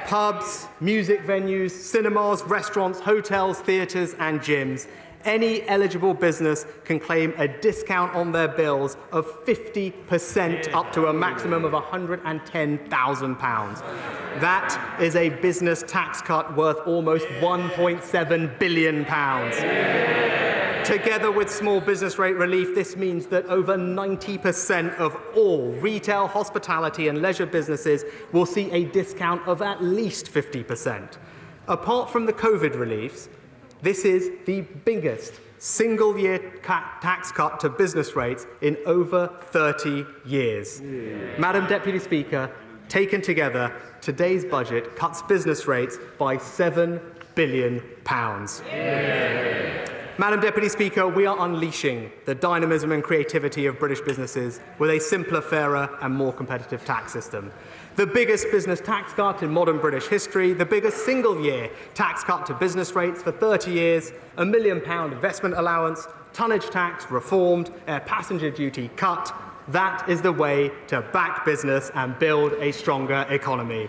Pubs, music venues, cinemas, restaurants, hotels, theatres and gyms. Any eligible business can claim a discount on their bills of 50% up to a maximum of £110,000. That is a business tax cut worth almost £1.7 billion. Together with small business rate relief, this means that over 90% of all retail, hospitality and leisure businesses will see a discount of at least 50%. Apart from the COVID reliefs, this is the biggest single-year tax cut to business rates in over 30 years. Madam Deputy Speaker, taken together, today's budget cuts business rates by £7 billion. Madam Deputy Speaker, we are unleashing the dynamism and creativity of British businesses with a simpler, fairer and more competitive tax system. The biggest business tax cut in modern British history, the biggest single-year tax cut to business rates for 30 years, £1 million investment allowance, tonnage tax reformed, air passenger duty cut. That is the way to back business and build a stronger economy.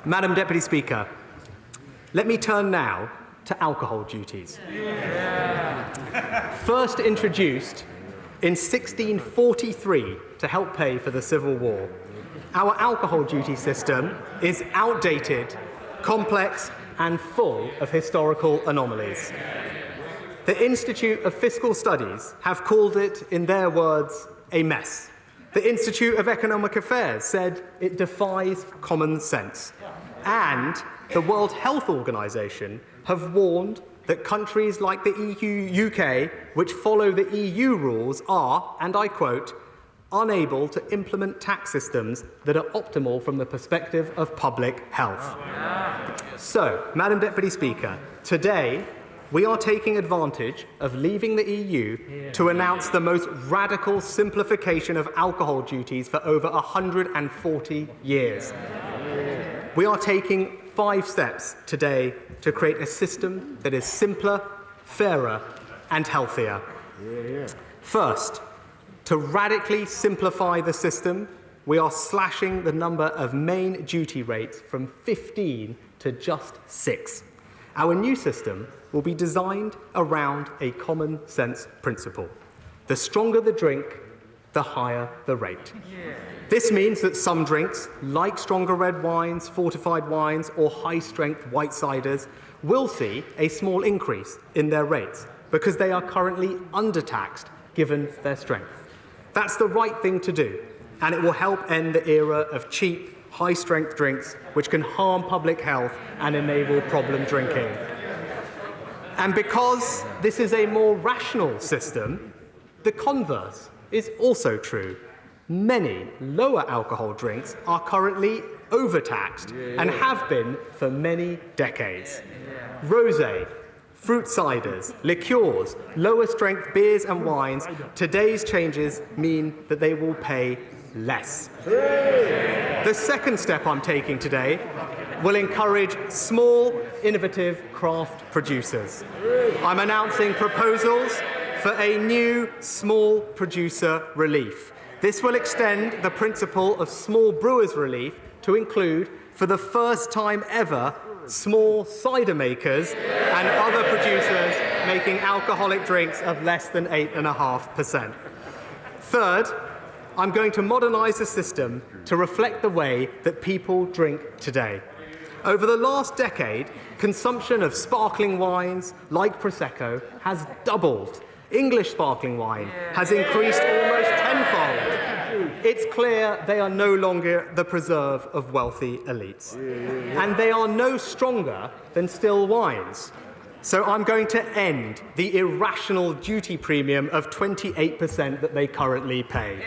Madam Deputy Speaker, let me turn now to alcohol duties. First introduced in 1643 to help pay for the Civil War, our alcohol duty system is outdated, complex, and full of historical anomalies. The Institute of Fiscal Studies have called it, in their words, a mess. The Institute of Economic Affairs said it defies common sense. And the World Health Organization have warned that countries like the UK, which follow the EU rules, are, and I quote, unable to implement tax systems that are optimal from the perspective of public health. So, Madam Deputy Speaker, today we are taking advantage of leaving the EU to announce the most radical simplification of alcohol duties for over 140 years. We are taking 5 steps today to create a system that is simpler, fairer, and healthier. First, to radically simplify the system, we are slashing the number of main duty rates from 15 to just 6. Our new system will be designed around a common sense principle. The stronger the drink, the higher the rate. This means that some drinks, like stronger red wines, fortified wines, or high-strength white ciders, will see a small increase in their rates because they are currently undertaxed given their strength. That's the right thing to do, and it will help end the era of cheap, high-strength drinks which can harm public health and enable problem drinking. And because this is a more rational system, the converse is also true. Many lower alcohol drinks are currently overtaxed and have been for many decades. Rosé, fruit ciders, liqueurs, lower strength beers and wines, today's changes mean that they will pay less. The second step I'm taking today will encourage small, innovative craft producers. I'm announcing proposals for a new small producer relief. This will extend the principle of small brewers relief to include, for the first time ever, small cider makers and other producers making alcoholic drinks of less than 8.5%. Third, I'm going to modernise the system to reflect the way that people drink today. Over the last decade, consumption of sparkling wines, like Prosecco, has doubled. English sparkling wine has increased almost tenfold. It's clear they are no longer the preserve of wealthy elites. And they are no stronger than still wines. So I'm going to end the irrational duty premium of 28% that they currently pay.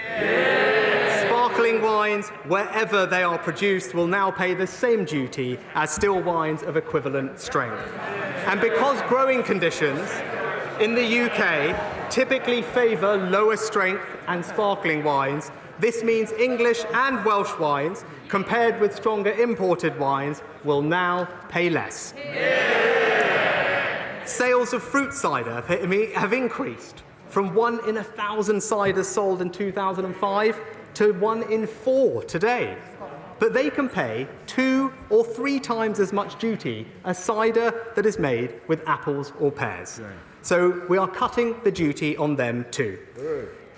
Sparkling wines, wherever they are produced, will now pay the same duty as still wines of equivalent strength. And because growing conditions in the UK typically favour lower strength and sparkling wines, this means English and Welsh wines, compared with stronger imported wines, will now pay less. Sales of fruit cider have increased from 1 in 1,000 ciders sold in 2005 to 1 in 4 today. But they can pay 2 or 3 times as much duty as cider that is made with apples or pears. So we are cutting the duty on them too.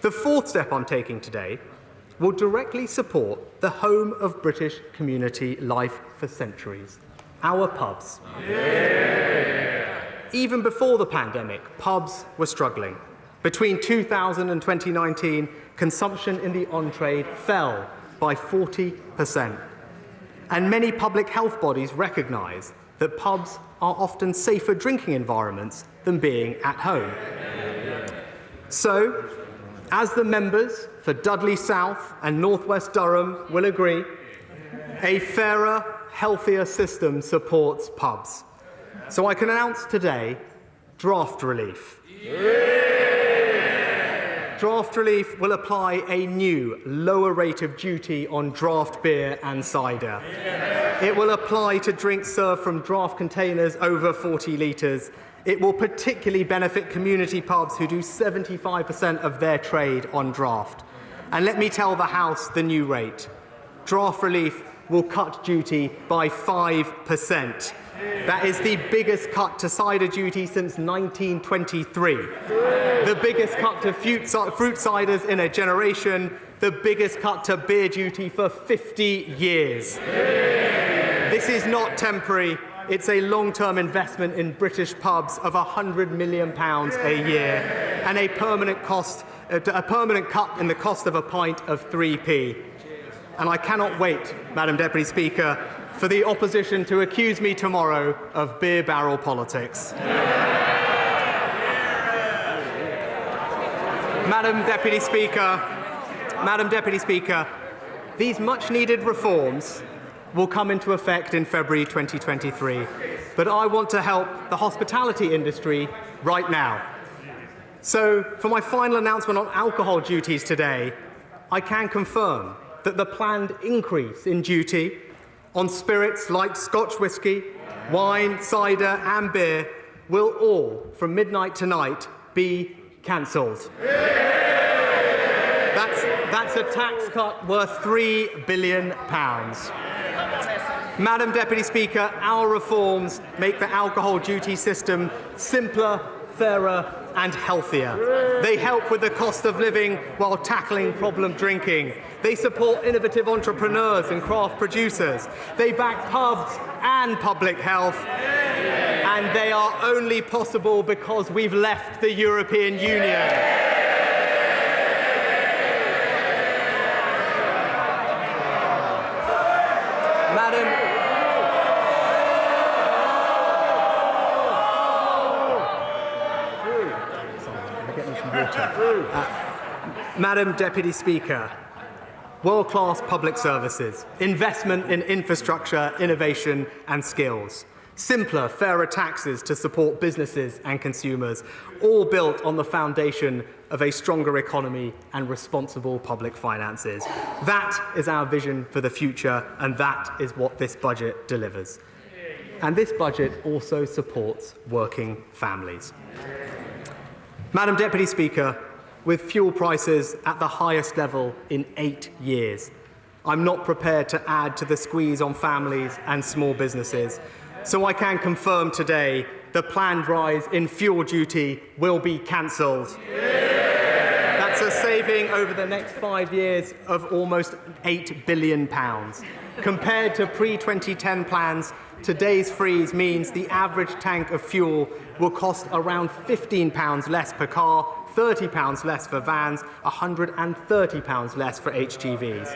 The fourth step I'm taking today will directly support the home of British community life for centuries, our pubs. Even before the pandemic, pubs were struggling. Between 2000 and 2019, consumption in the on-trade fell by 40%. And many public health bodies recognise that pubs are often safer drinking environments than being at home. So, as the members for Dudley South and North West Durham will agree, a fairer, healthier system supports pubs. So I can announce today draft relief. Draft relief will apply a new, lower rate of duty on draft beer and cider. It will apply to drinks served from draft containers over 40 litres. It will particularly benefit community pubs who do 75% of their trade on draft. And let me tell the House the new rate. Draft relief will cut duty by 5%. That is the biggest cut to cider duty since 1923. The biggest cut to fruit ciders in a generation. The biggest cut to beer duty for 50 years. This is not temporary. It's a long-term investment in British pubs of £100 million a year and a permanent cut in the cost of a pint of 3p. And I cannot wait, Madam Deputy Speaker, for the opposition to accuse me tomorrow of beer barrel politics. Madam Deputy Speaker, these much-needed reforms will come into effect in February 2023, but I want to help the hospitality industry right now. So, for my final announcement on alcohol duties today, I can confirm that the planned increase in duty on spirits like Scotch whisky, wine, cider and beer will all, from midnight tonight, be cancelled. That's a tax cut worth £3 billion. Madam Deputy Speaker, our reforms make the alcohol duty system simpler, fairer and healthier. They help with the cost of living while tackling problem drinking. They support innovative entrepreneurs and craft producers. They back pubs and public health. And they are only possible because we've left the European Union. Madam Deputy Speaker, world-class public services, investment in infrastructure, innovation and skills, simpler, fairer taxes to support businesses and consumers, all built on the foundation of a stronger economy and responsible public finances. That is our vision for the future, and that is what this budget delivers. And this budget also supports working families. Madam Deputy Speaker, with fuel prices at the highest level in 8 years, I'm not prepared to add to the squeeze on families and small businesses. So I can confirm today the planned rise in fuel duty will be cancelled. That's a saving over the next 5 years of almost £8 billion. Compared to pre-2010 plans, today's freeze means the average tank of fuel will cost around £15 less per car, £30 less for vans, £130 less for HGVs.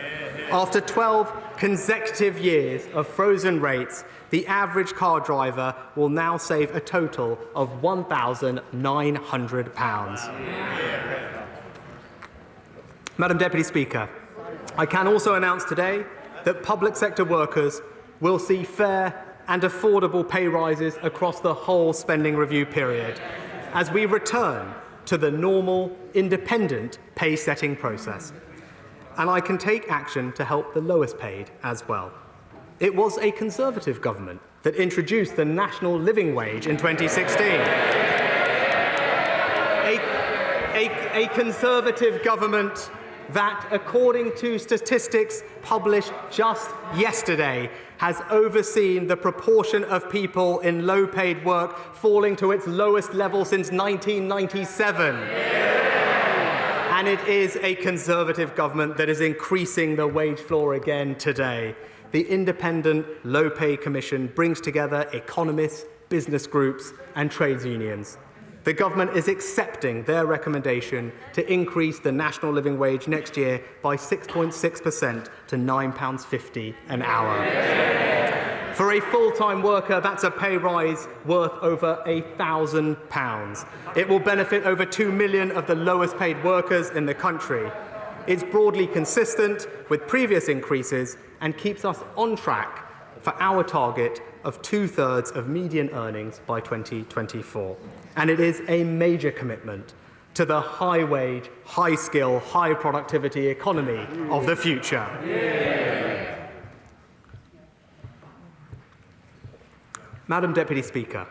After 12 consecutive years of frozen rates, the average car driver will now save a total of £1,900. Madam Deputy Speaker, I can also announce today that public sector workers will see fair and affordable pay rises across the whole spending review period as we return to the normal, independent pay-setting process. And I can take action to help the lowest paid as well. It was a Conservative government that introduced the national living wage in 2016. A Conservative government that, according to statistics published just yesterday, has overseen the proportion of people in low-paid work falling to its lowest level since 1997. And it is a Conservative government that is increasing the wage floor again today. The Independent Low Pay Commission brings together economists, business groups and trades unions. The government is accepting their recommendation to increase the national living wage next year by 6.6% to £9.50 an hour. For a full-time worker, that's a pay rise worth over £1,000. It will benefit over 2 million of the lowest paid workers in the country. It's broadly consistent with previous increases and keeps us on track for our target of 2/3 of median earnings by 2024. And it is a major commitment to the high-wage, high-skill, high-productivity economy of the future. Madam Deputy Speaker,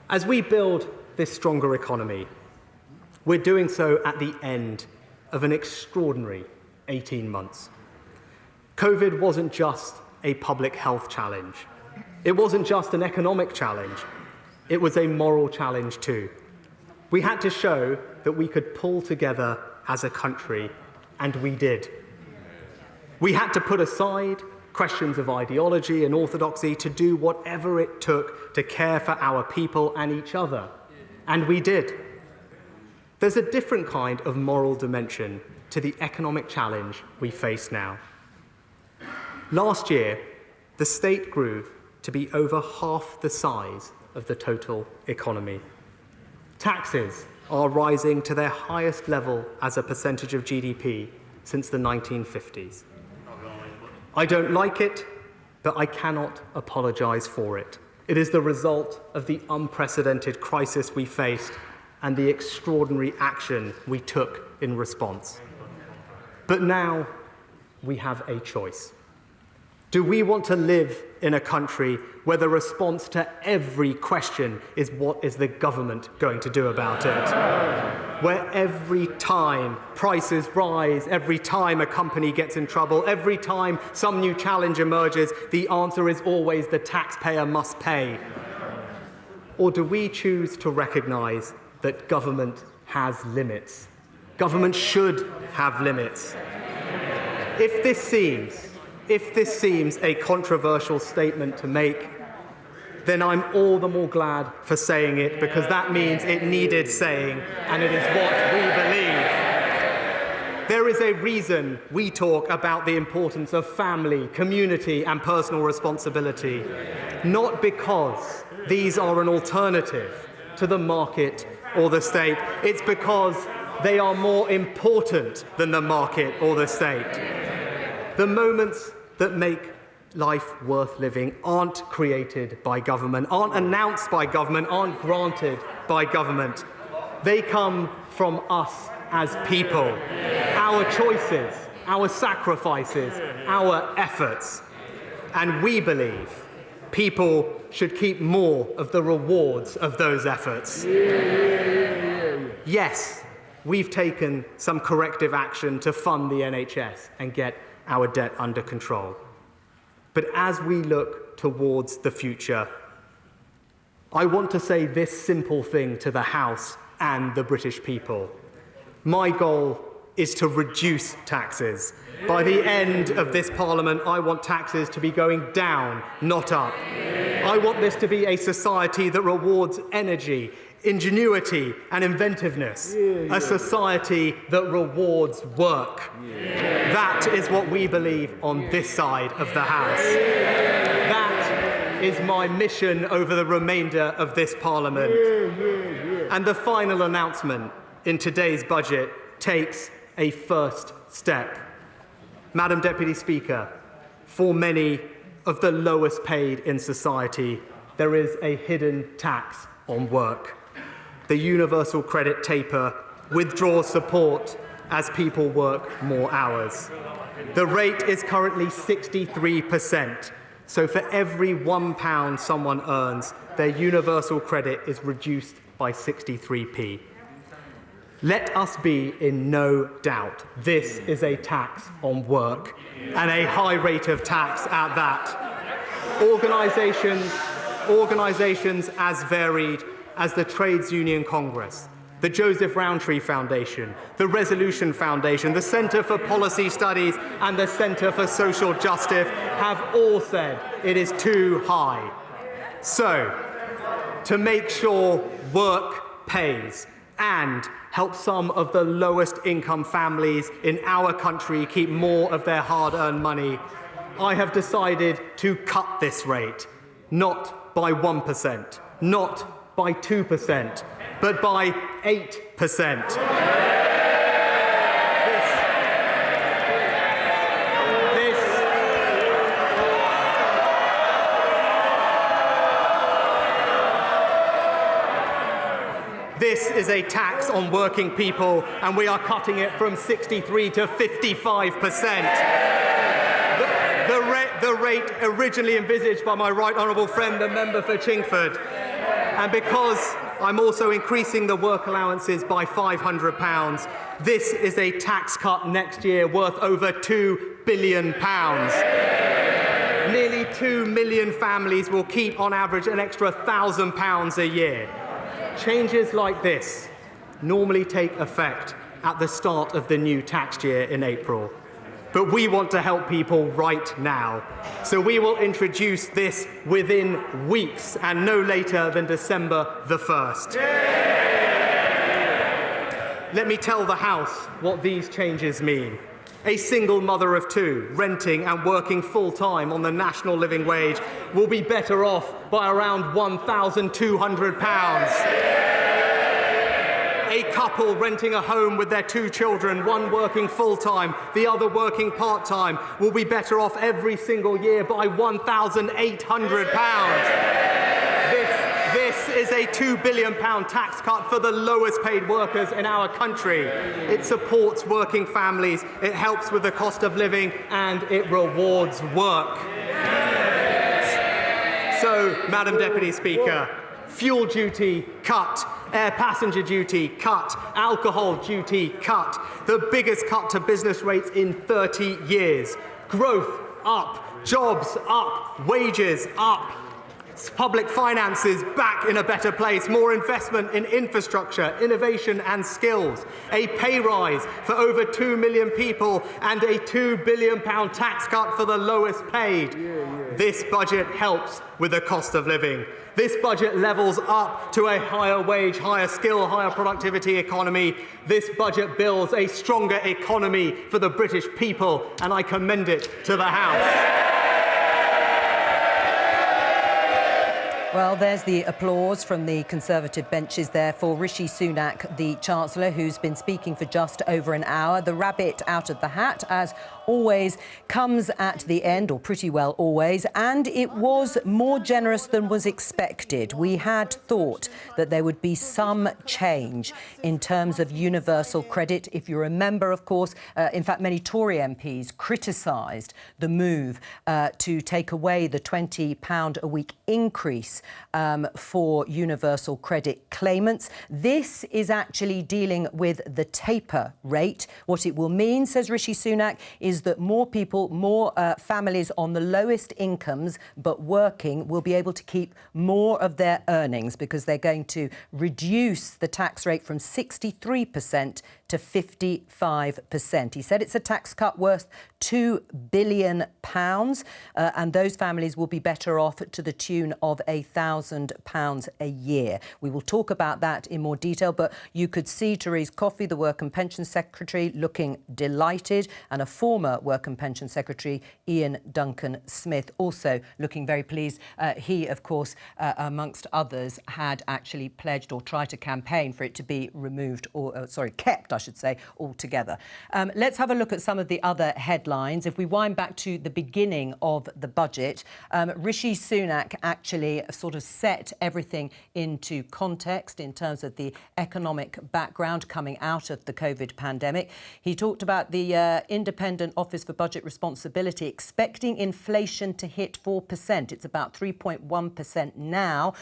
as we build this stronger economy, we're doing so at the end of an extraordinary 18 months. COVID wasn't just a public health challenge. It wasn't just an economic challenge. It was a moral challenge too. We had to show that we could pull together as a country, and we did. We had to put aside questions of ideology and orthodoxy to do whatever it took to care for our people and each other, and we did. There's a different kind of moral dimension to the economic challenge we face now. Last year, the state grew to be over half the size of the total economy. Taxes are rising to their highest level as a percentage of GDP since the 1950s. I don't like it, but I cannot apologise for it. It is the result of the unprecedented crisis we faced and the extraordinary action we took in response. But now we have a choice. Do we want to live in a country where the response to every question is what is the government going to do about it? Where every time prices rise, every time a company gets in trouble, every time some new challenge emerges, the answer is always the taxpayer must pay? Or do we choose to recognise that government has limits. Government should have limits. If this seems a controversial statement to make, then I'm all the more glad for saying it, because that means it needed saying, and it is what we believe. There is a reason we talk about the importance of family, community, and personal responsibility, not because these are an alternative to the market or the state. It's because they are more important than the market or the state. The moments that make life worth living aren't created by government, aren't announced by government, aren't granted by government. They come from us as people, our choices, our sacrifices, our efforts. And we believe people should keep more of the rewards of those efforts. Yes, we've taken some corrective action to fund the NHS and get our debt under control. But as we look towards the future, I want to say this simple thing to the House and the British people. My goal is to reduce taxes. By the end of this Parliament, I want taxes to be going down, not up. I want this to be a society that rewards energy, ingenuity, and inventiveness. A society that rewards work. That is what we believe on this side of the House. That is my mission over the remainder of this Parliament. And the final announcement in today's budget takes a first step. Madam Deputy Speaker, for many of the lowest paid in society, there is a hidden tax on work. The universal credit taper withdraws support as people work more hours. The rate is currently 63%, so for every £1 someone earns, their universal credit is reduced by 63p. Let us be in no doubt, this is a tax on work, and a high rate of tax at that. Organisations as varied as the Trades Union Congress, the Joseph Rowntree Foundation, the Resolution Foundation, the Centre for Policy Studies, and the Centre for Social Justice have all said it is too high. So, to make sure work pays and help some of the lowest income families in our country keep more of their hard-earned money, I have decided to cut this rate, not by 1%, not by 2%, but by 8%. This is a tax on working people, and we are cutting it from 63 to 55%. The rate originally envisaged by my right honourable friend, the member for Chingford. And because I'm also increasing the work allowances by £500, this is a tax cut next year worth over £2 billion. Nearly 2 million families will keep, on average, an extra £1,000 a year. Changes like this normally take effect at the start of the new tax year in April. But we want to help people right now. So we will introduce this within weeks and no later than December the 1st. Let me tell the House what these changes mean. A single mother of two, renting and working full-time on the national living wage, will be better off by around £1,200. A couple renting a home with their 2 children, one working full-time, the other working part-time, will be better off every single year by £1,800. This is a £2 billion tax cut for the lowest paid workers in our country. It supports working families, it helps with the cost of living, and it rewards work. So, Madam Deputy Speaker, fuel duty cut, air passenger duty cut, alcohol duty cut, the biggest cut to business rates in 30 years. Growth up, jobs up, wages up. public finances back in a better place, more investment in infrastructure, innovation and skills, a pay rise for over 2 million people and a £2 billion tax cut for the lowest paid. This budget helps with the cost of living. This budget levels up to a higher wage, higher skill, higher productivity economy. This budget builds a stronger economy for the British people, and I commend it to the House. Well, there's the applause from the Conservative benches there for Rishi Sunak, the Chancellor, who's been speaking for just over an hour. The rabbit out of the hat, as always, comes at the end, or pretty well always, and it was more generous than was expected. We had thought that there would be some change in terms of universal credit. If you remember, of course, in fact, many Tory MPs criticised the move to take away the £20 a week increase for universal credit claimants. This is actually dealing with the taper rate. What it will mean, says Rishi Sunak, is that more people, more families on the lowest incomes but working will be able to keep more of their earnings because they're going to reduce the tax rate from 63% to 55%. He said it's a tax cut worth £2 billion, and those families will be better off to the tune of £1,000 a year. We will talk about that in more detail, but you could see Therese Coffey, the Work and Pension Secretary, looking delighted, and a former Work and Pension Secretary, Ian Duncan-Smith, also looking very pleased. He, of course, amongst others, had actually pledged or tried to campaign for it to be removed, or kept, I should say, altogether. Let's have a look at some of the other headlines. If we wind back to the beginning of the budget, Rishi Sunak actually sort of set everything into context in terms of the economic background coming out of the COVID pandemic. He talked about the Independent Office for Budget Responsibility expecting inflation to hit 4%. It's about 3.1% now.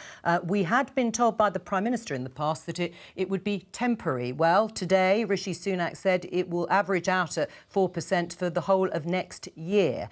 We had been told by the Prime Minister in the past that it would be temporary. Well, today, Rishi Sunak said it will average out at 4% for the whole of next year.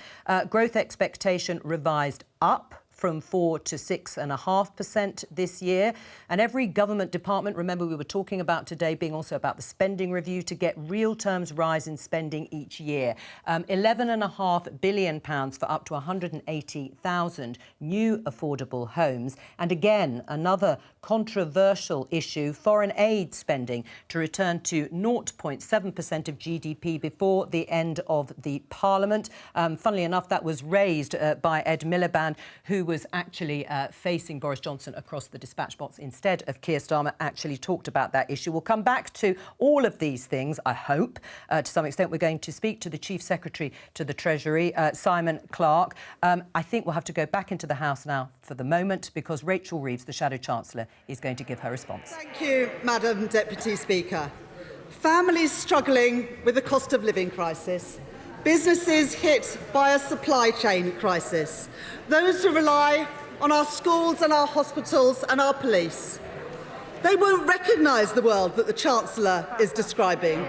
Growth expectation revised up from 4 to 6.5% this year. And every government department, remember we were talking about today being also about the spending review, to get real terms rise in spending each year. £11.5 billion for up to 180,000 new affordable homes. And again, another controversial issue, foreign aid spending to return to 0.7% of GDP before the end of the Parliament. Funnily enough, that was raised by Ed Miliband, who was actually facing Boris Johnson across the dispatch box instead of Keir Starmer, actually talked about that issue. We'll come back to all of these things, I hope, to some extent. We're going to speak to the Chief Secretary to the Treasury, Simon Clarke. I think we'll have to go back into the House now for the moment because Rachel Reeves, the Shadow Chancellor, is going to give her response. Thank you, Madam Deputy Speaker. Families struggling with the cost of living crisis, businesses hit by a supply chain crisis, those who rely on our schools and our hospitals and our police. They won't recognise the world that the Chancellor is describing.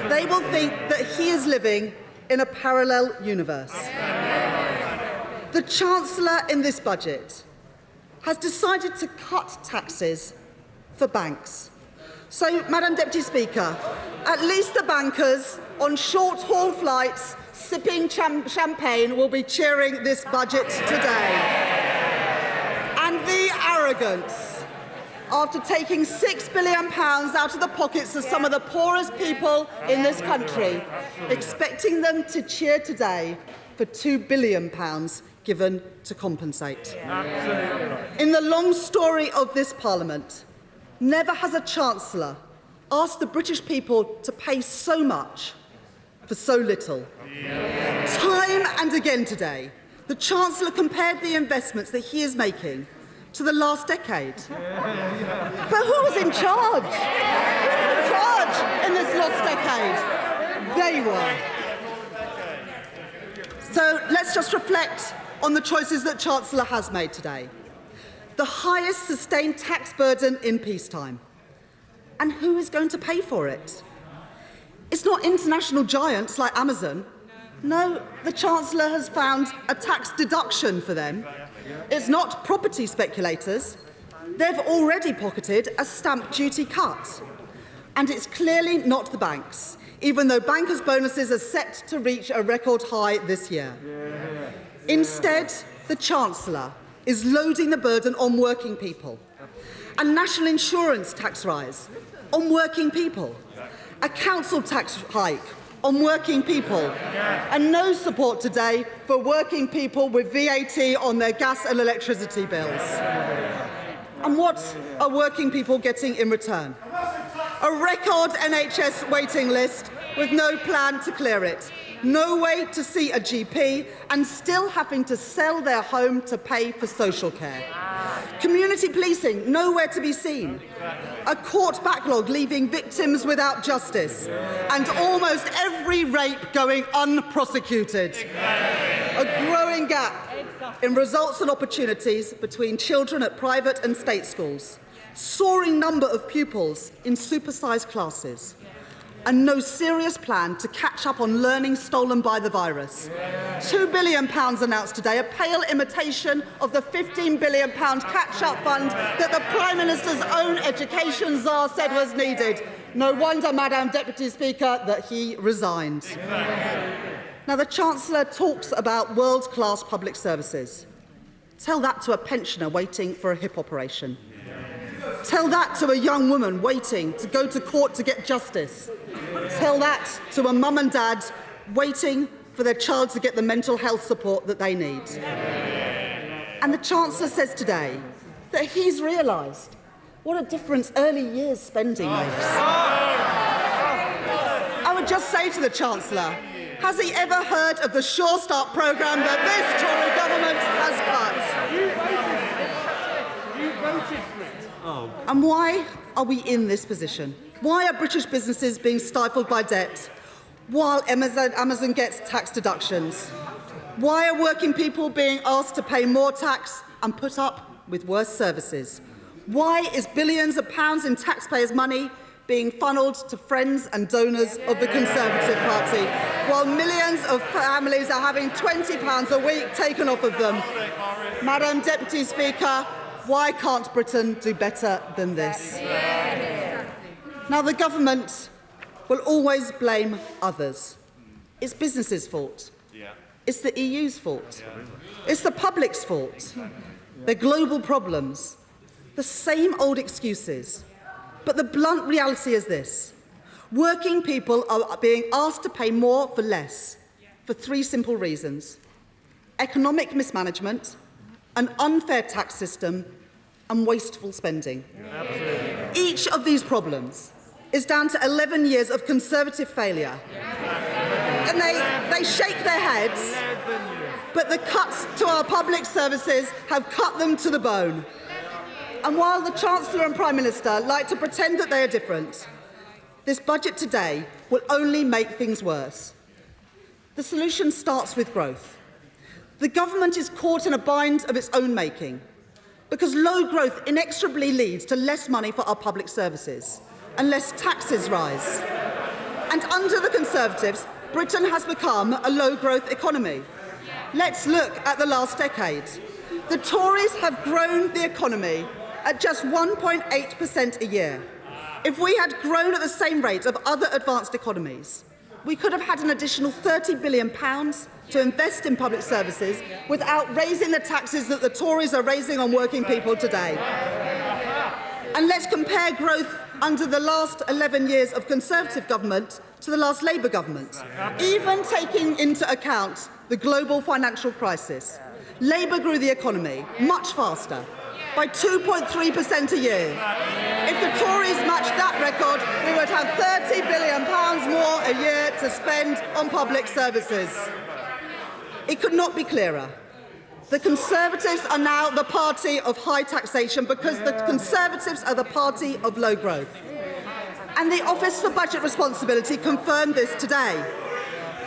They will think that he is living in a parallel universe. The Chancellor in this budget has decided to cut taxes for banks. So, Madam Deputy Speaker, at least the bankers on short-haul flights sipping champagne will be cheering this budget today. And the arrogance, after taking £6 billion out of the pockets of some of the poorest people in this country, expecting them to cheer today for £2 billion given to compensate. In the long story of this Parliament, never has a Chancellor asked the British people to pay so much for so little. Time and again today, the Chancellor compared the investments that he is making to the last decade. But who was in charge? Who was in charge in this last decade? They were. So let's just reflect on the choices that Chancellor has made today. The highest sustained tax burden in peacetime. And who is going to pay for it? It's not international giants like Amazon. No, the Chancellor has found a tax deduction for them. It's not property speculators. They've already pocketed a stamp duty cut. And it's clearly not the banks, even though bankers' bonuses are set to reach a record high this year. Instead, the Chancellor is loading the burden on working people. A national insurance tax rise on working people. A council tax hike on working people. And no support today for working people with VAT on their gas and electricity bills. And what are working people getting in return? A record NHS waiting list with no plan to clear it. No way to see a GP and still having to sell their home to pay for social care. Community policing, nowhere to be seen. A court backlog leaving victims without justice. And almost every rape going unprosecuted. A growing gap in results and opportunities between children at private and state schools. Soaring number of pupils in supersized classes. And no serious plan to catch up on learning stolen by the virus. £2 billion announced today, a pale imitation of the £15 billion catch-up fund that the Prime Minister's own education czar said was needed. No wonder, Madam Deputy Speaker, that he resigned. Now, the Chancellor talks about world-class public services. Tell that to a pensioner waiting for a hip operation. Tell that to a young woman waiting to go to court to get justice. Tell that to a mum and dad waiting for their child to get the mental health support that they need. And the Chancellor says today that he's realised what a difference early years spending makes. I would just say to the Chancellor, has he ever heard of the Sure Start programme that this Tory government has cut? You voted for it. And why are we in this position? Why are British businesses being stifled by debt while Amazon gets tax deductions? Why are working people being asked to pay more tax and put up with worse services? Why is billions of pounds in taxpayers' money being funnelled to friends and donors of the Conservative Party, while millions of families are having £20 a week taken off of them? Madam Deputy Speaker, why can't Britain do better than this? Now, the government will always blame others. It's businesses' fault. It's the EU's fault. It's the public's fault. They're global problems. The same old excuses. But the blunt reality is this. Working people are being asked to pay more for less for three simple reasons: economic mismanagement, an unfair tax system, and wasteful spending. Each of these problems is down to 11 years of Conservative failure. And they shake their heads, but the cuts to our public services have cut them to the bone. And while the Chancellor and Prime Minister like to pretend that they are different, this budget today will only make things worse. The solution starts with growth. The government is caught in a bind of its own making, because low growth inexorably leads to less money for our public services, unless taxes rise. And under the Conservatives, Britain has become a low-growth economy. Let's look at the last decade. The Tories have grown the economy at just 1.8% a year. If we had grown at the same rate of other advanced economies, we could have had an additional £30 billion to invest in public services without raising the taxes that the Tories are raising on working people today. And let's compare growth under the last 11 years of Conservative government to the last Labour government. Even taking into account the global financial crisis, Labour grew the economy much faster, by 2.3% a year. If the Tories matched that record, we would have £30 billion more a year to spend on public services. It could not be clearer. The Conservatives are now the party of high taxation because the Conservatives are the party of low growth. And the Office for Budget Responsibility confirmed this today,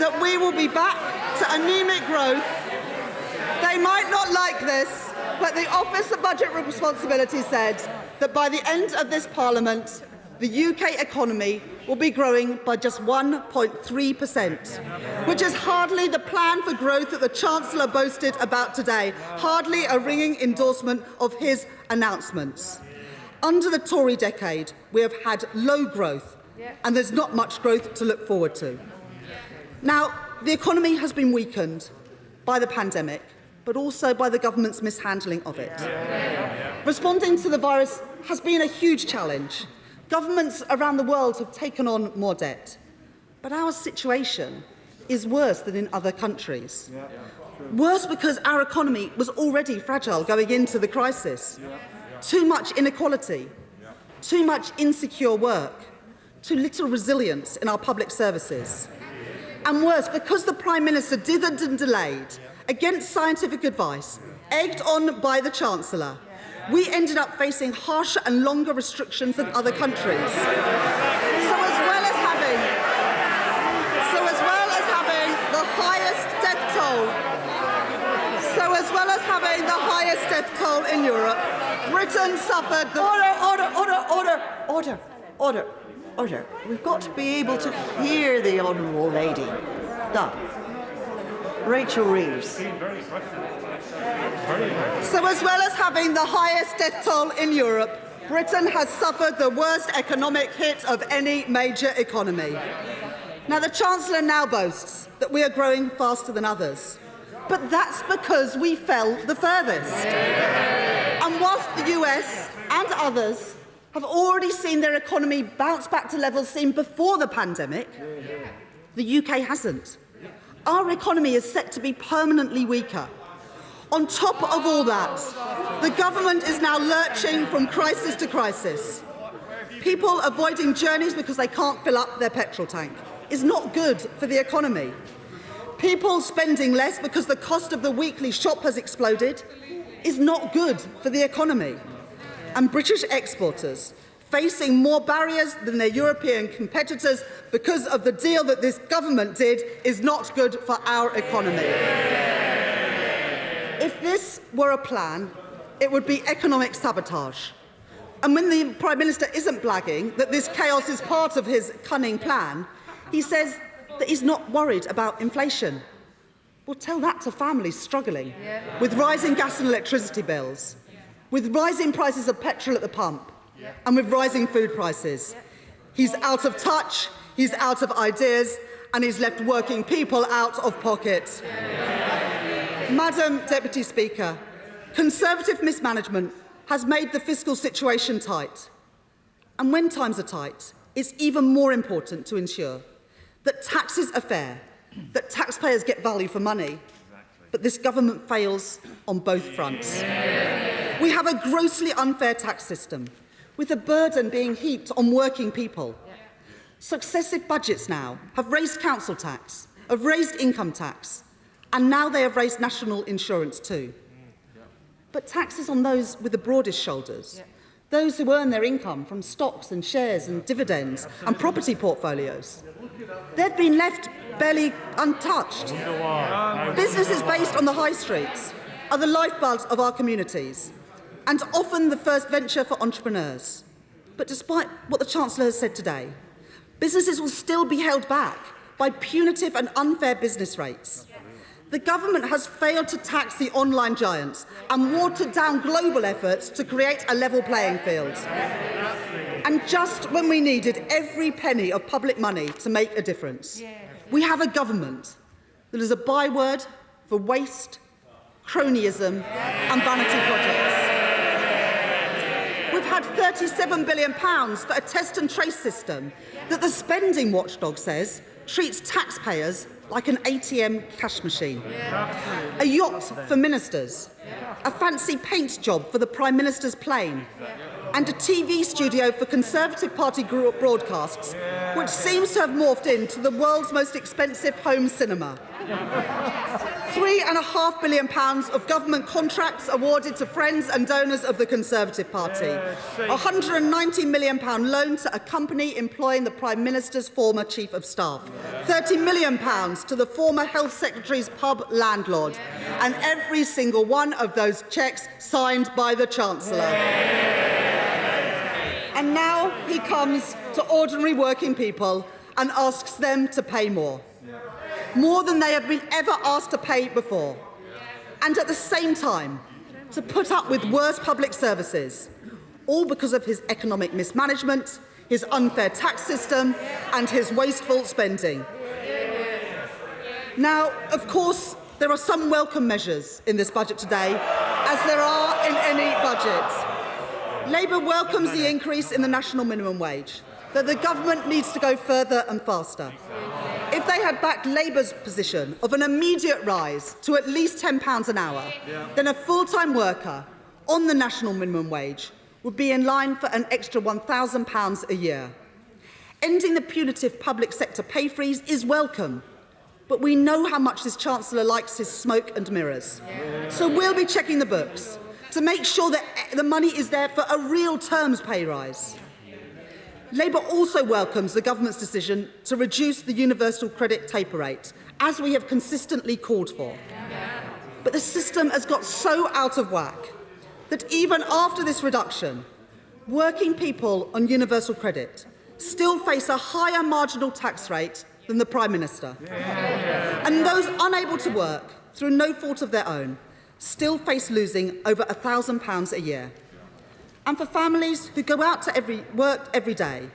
that we will be back to anemic growth. They might not like this, but the Office of Budget Responsibility said that by the end of this Parliament, the UK economy will be growing by just 1.3%, which is hardly the plan for growth that the Chancellor boasted about today, hardly a ringing endorsement of his announcements. Under the Tory decade, we have had low growth, and there's not much growth to look forward to. Now, the economy has been weakened by the pandemic, but also by the government's mishandling of it. Responding to the virus has been a huge challenge. Governments around the world have taken on more debt, but our situation is worse than in other countries. Worse because our economy was already fragile going into the crisis. Too much inequality, too much insecure work, too little resilience in our public services. And worse, because the Prime Minister dithered and delayed, against scientific advice, egged on by the Chancellor, we ended up facing harsher and longer restrictions than other countries. So as well as having the highest death toll in Europe, Britain suffered the... Order. We've got to be able to hear the Honourable Lady. Done. Rachel Reeves. So as well as having the highest death toll in Europe, Britain has suffered the worst economic hit of any major economy. Now, the Chancellor now boasts that we are growing faster than others, but that's because we fell the furthest. And whilst the US and others have already seen their economy bounce back to levels seen before the pandemic, the UK hasn't. Our economy is set to be permanently weaker. On top of all that, the government is now lurching from crisis to crisis. People avoiding journeys because they can't fill up their petrol tank is not good for the economy. People spending less because the cost of the weekly shop has exploded is not good for the economy. And British exporters facing more barriers than their European competitors because of the deal that this government did is not good for our economy. If this were a plan, it would be economic sabotage. And when the Prime Minister isn't blagging that this chaos is part of his cunning plan, he says that he's not worried about inflation. Well, tell that to families struggling with rising gas and electricity bills, with rising prices of petrol at the pump, and with rising food prices. He's out of touch, he's out of ideas, and he's left working people out of pocket. Madam Deputy Speaker, Conservative mismanagement has made the fiscal situation tight. And when times are tight, it's even more important to ensure that taxes are fair, that taxpayers get value for money, but this government fails on both fronts. We have a grossly unfair tax system, with the burden being heaped on working people. Successive budgets now have raised council tax, have raised income tax, and now they have raised national insurance too. But taxes on those with the broadest shoulders, those who earn their income from stocks and shares and dividends and property portfolios, they've been left barely untouched. Businesses based on the high streets are the lifeblood of our communities and often the first venture for entrepreneurs. But despite what the Chancellor has said today, businesses will still be held back by punitive and unfair business rates. The government has failed to tax the online giants and watered down global efforts to create a level playing field. And just when we needed every penny of public money to make a difference, we have a government that is a byword for waste, cronyism and vanity projects. We've had £37 billion for a test and trace system that the spending watchdog says treats taxpayers like an ATM cash machine. A yacht for ministers, a fancy paint job for the Prime Minister's plane, and a TV studio for Conservative Party broadcasts, which seems to have morphed into the world's most expensive home cinema. £3.5 billion of government contracts awarded to friends and donors of the Conservative Party. £190 million loan to a company employing the Prime Minister's former Chief of Staff. £30 million to the former Health Secretary's pub landlord. And every single one of those cheques signed by the Chancellor. And now he comes to ordinary working people and asks them to pay more. More than they have been ever asked to pay before. And at the same time, to put up with worse public services, all because of his economic mismanagement, his unfair tax system, and his wasteful spending. Now, of course, there are some welcome measures in this budget today, as there are in any budget. Labour welcomes the increase in the national minimum wage, that the government needs to go further and faster. If they had backed Labour's position of an immediate rise to at least £10 an hour, then a full-time worker on the national minimum wage would be in line for an extra £1,000 a year. Ending the punitive public sector pay freeze is welcome, but we know how much this Chancellor likes his smoke and mirrors. So we'll be checking the books to make sure that the money is there for a real terms pay rise. Labour also welcomes the government's decision to reduce the universal credit taper rate, as we have consistently called for. But the system has got so out of whack that even after this reduction, working people on universal credit still face a higher marginal tax rate than the Prime Minister. And those unable to work through no fault of their own still face losing over £1,000 a year. And for families who go out to work every day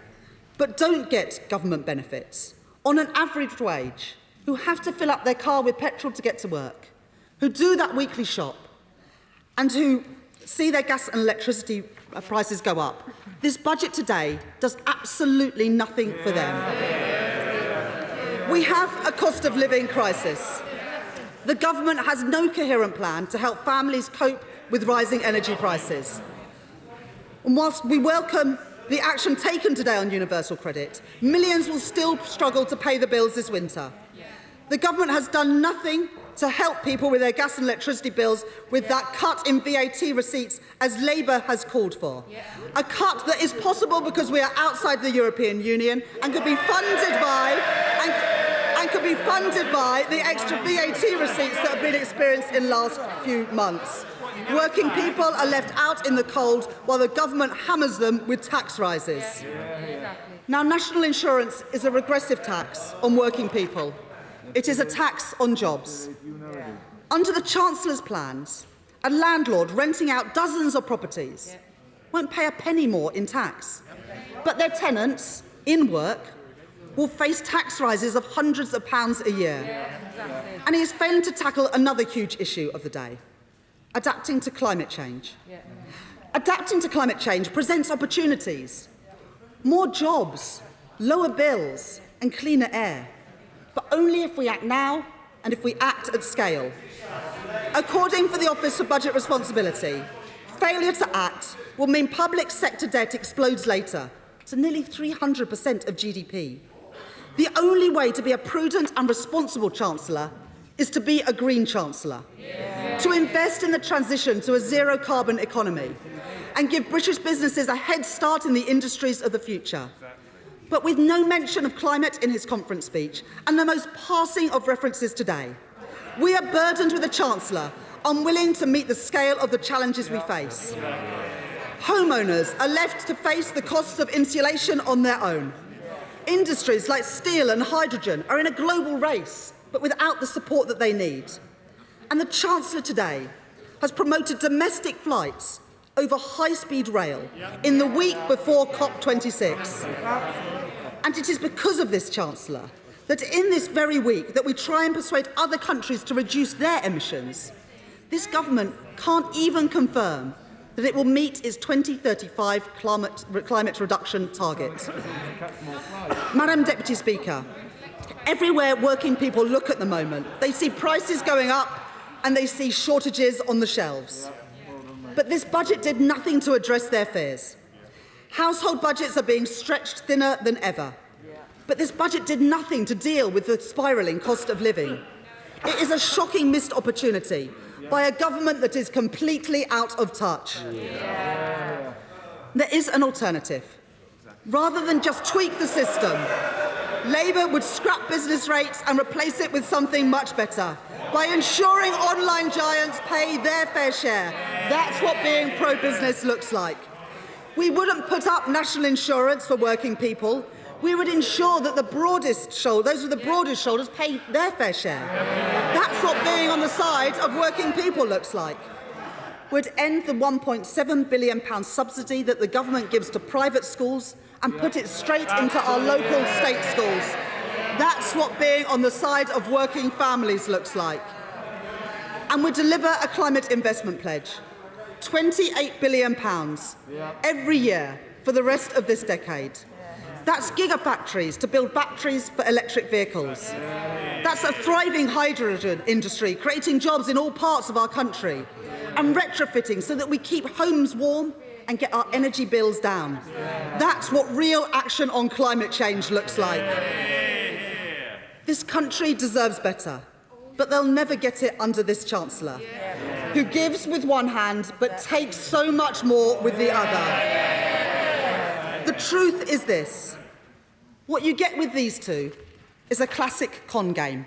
but don't get government benefits, on an average wage, who have to fill up their car with petrol to get to work, who do that weekly shop, and who see their gas and electricity prices go up, this budget today does absolutely nothing for them. We have a cost of living crisis. The government has no coherent plan to help families cope with rising energy prices. And whilst we welcome the action taken today on universal credit, millions will still struggle to pay the bills this winter. The government has done nothing to help people with their gas and electricity bills with that cut in VAT receipts, as Labour has called for. A cut that is possible because we are outside the European Union and could be funded by the extra VAT receipts that have been experienced in the last few months. Working people are left out in the cold while the government hammers them with tax rises. Now, national insurance is a regressive tax on working people. It is a tax on jobs. Under the Chancellor's plans, a landlord renting out dozens of properties won't pay a penny more in tax. But their tenants, in work, will face tax rises of hundreds of pounds a year. And he is failing to tackle another huge issue of the day: adapting to climate change. Adapting to climate change presents opportunities. More jobs, lower bills and cleaner air. But only if we act now and if we act at scale. According to the Office for Budget Responsibility, failure to act will mean public sector debt explodes later to nearly 300% of GDP. The only way to be a prudent and responsible Chancellor is to be a green Chancellor, to invest in the transition to a zero-carbon economy and give British businesses a head start in the industries of the future. But with no mention of climate in his conference speech and the most passing of references today, we are burdened with a Chancellor unwilling to meet the scale of the challenges we face. Homeowners are left to face the costs of insulation on their own. Industries like steel and hydrogen are in a global race, but without the support that they need. And the Chancellor today has promoted domestic flights over high-speed rail in the week before COP26. And it is because of this, Chancellor, that in this very week that we try and persuade other countries to reduce their emissions, this government can't even confirm that it will meet its 2035 climate reduction target. Madam Deputy Speaker, everywhere working people look at the moment, they see prices going up and they see shortages on the shelves. But this budget did nothing to address their fears. Household budgets are being stretched thinner than ever. But this budget did nothing to deal with the spiralling cost of living. It is a shocking missed opportunity by a government that is completely out of touch. There is an alternative. Rather than just tweak the system, Labour would scrap business rates and replace it with something much better by ensuring online giants pay their fair share. That's what being pro-business looks like. We wouldn't put up national insurance for working people. We would ensure that those with the broadest shoulders pay their fair share. That's what being on the side of working people looks like. We'd end the £1.7 billion subsidy that the government gives to private schools and put it straight into our local state schools. That's what being on the side of working families looks like. And we deliver a climate investment pledge, £28 billion every year for the rest of this decade. That's gigafactories to build batteries for electric vehicles. That's a thriving hydrogen industry, creating jobs in all parts of our country, and retrofitting so that we keep homes warm and get our energy bills down. That's what real action on climate change looks like. This country deserves better, but they'll never get it under this Chancellor, who gives with one hand but takes so much more with the other. The truth is this: what you get with these two is a classic con game.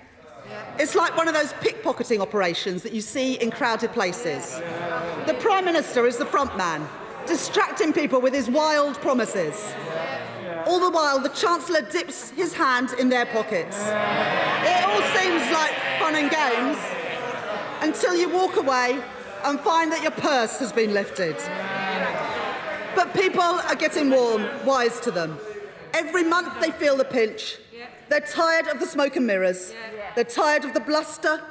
It's like one of those pickpocketing operations that you see in crowded places. The Prime Minister is the front man, distracting people with his wild promises. All the while, the Chancellor dips his hand in their pockets. It all seems like fun and games until you walk away and find that your purse has been lifted. But people are getting wise to them. Every month they feel the pinch. They're tired of the smoke and mirrors. They're tired of the bluster,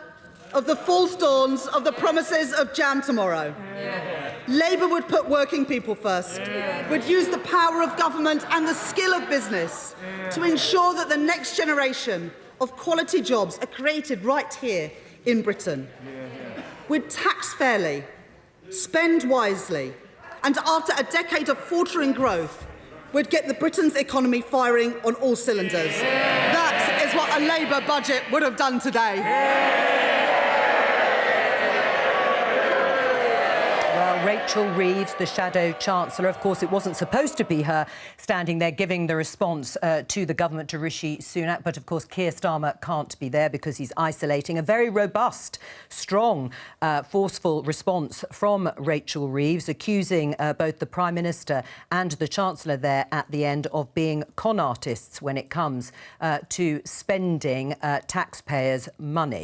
of the false dawns, of the promises of jam tomorrow. Labour would put working people first, would use the power of government and the skill of business to ensure that the next generation of quality jobs are created right here in Britain. We'd tax fairly, spend wisely, and after a decade of faltering growth, we'd get the Britain's economy firing on all cylinders. That is what a Labour budget would have done today. Well, Rachel Reeves, the Shadow Chancellor, of course, it wasn't supposed to be her standing there giving the response to the government, to Rishi Sunak, but of course Keir Starmer can't be there because he's isolating. A very robust, strong, forceful response from Rachel Reeves, accusing both the Prime Minister and the Chancellor there at the end of being con artists when it comes to spending taxpayers' money.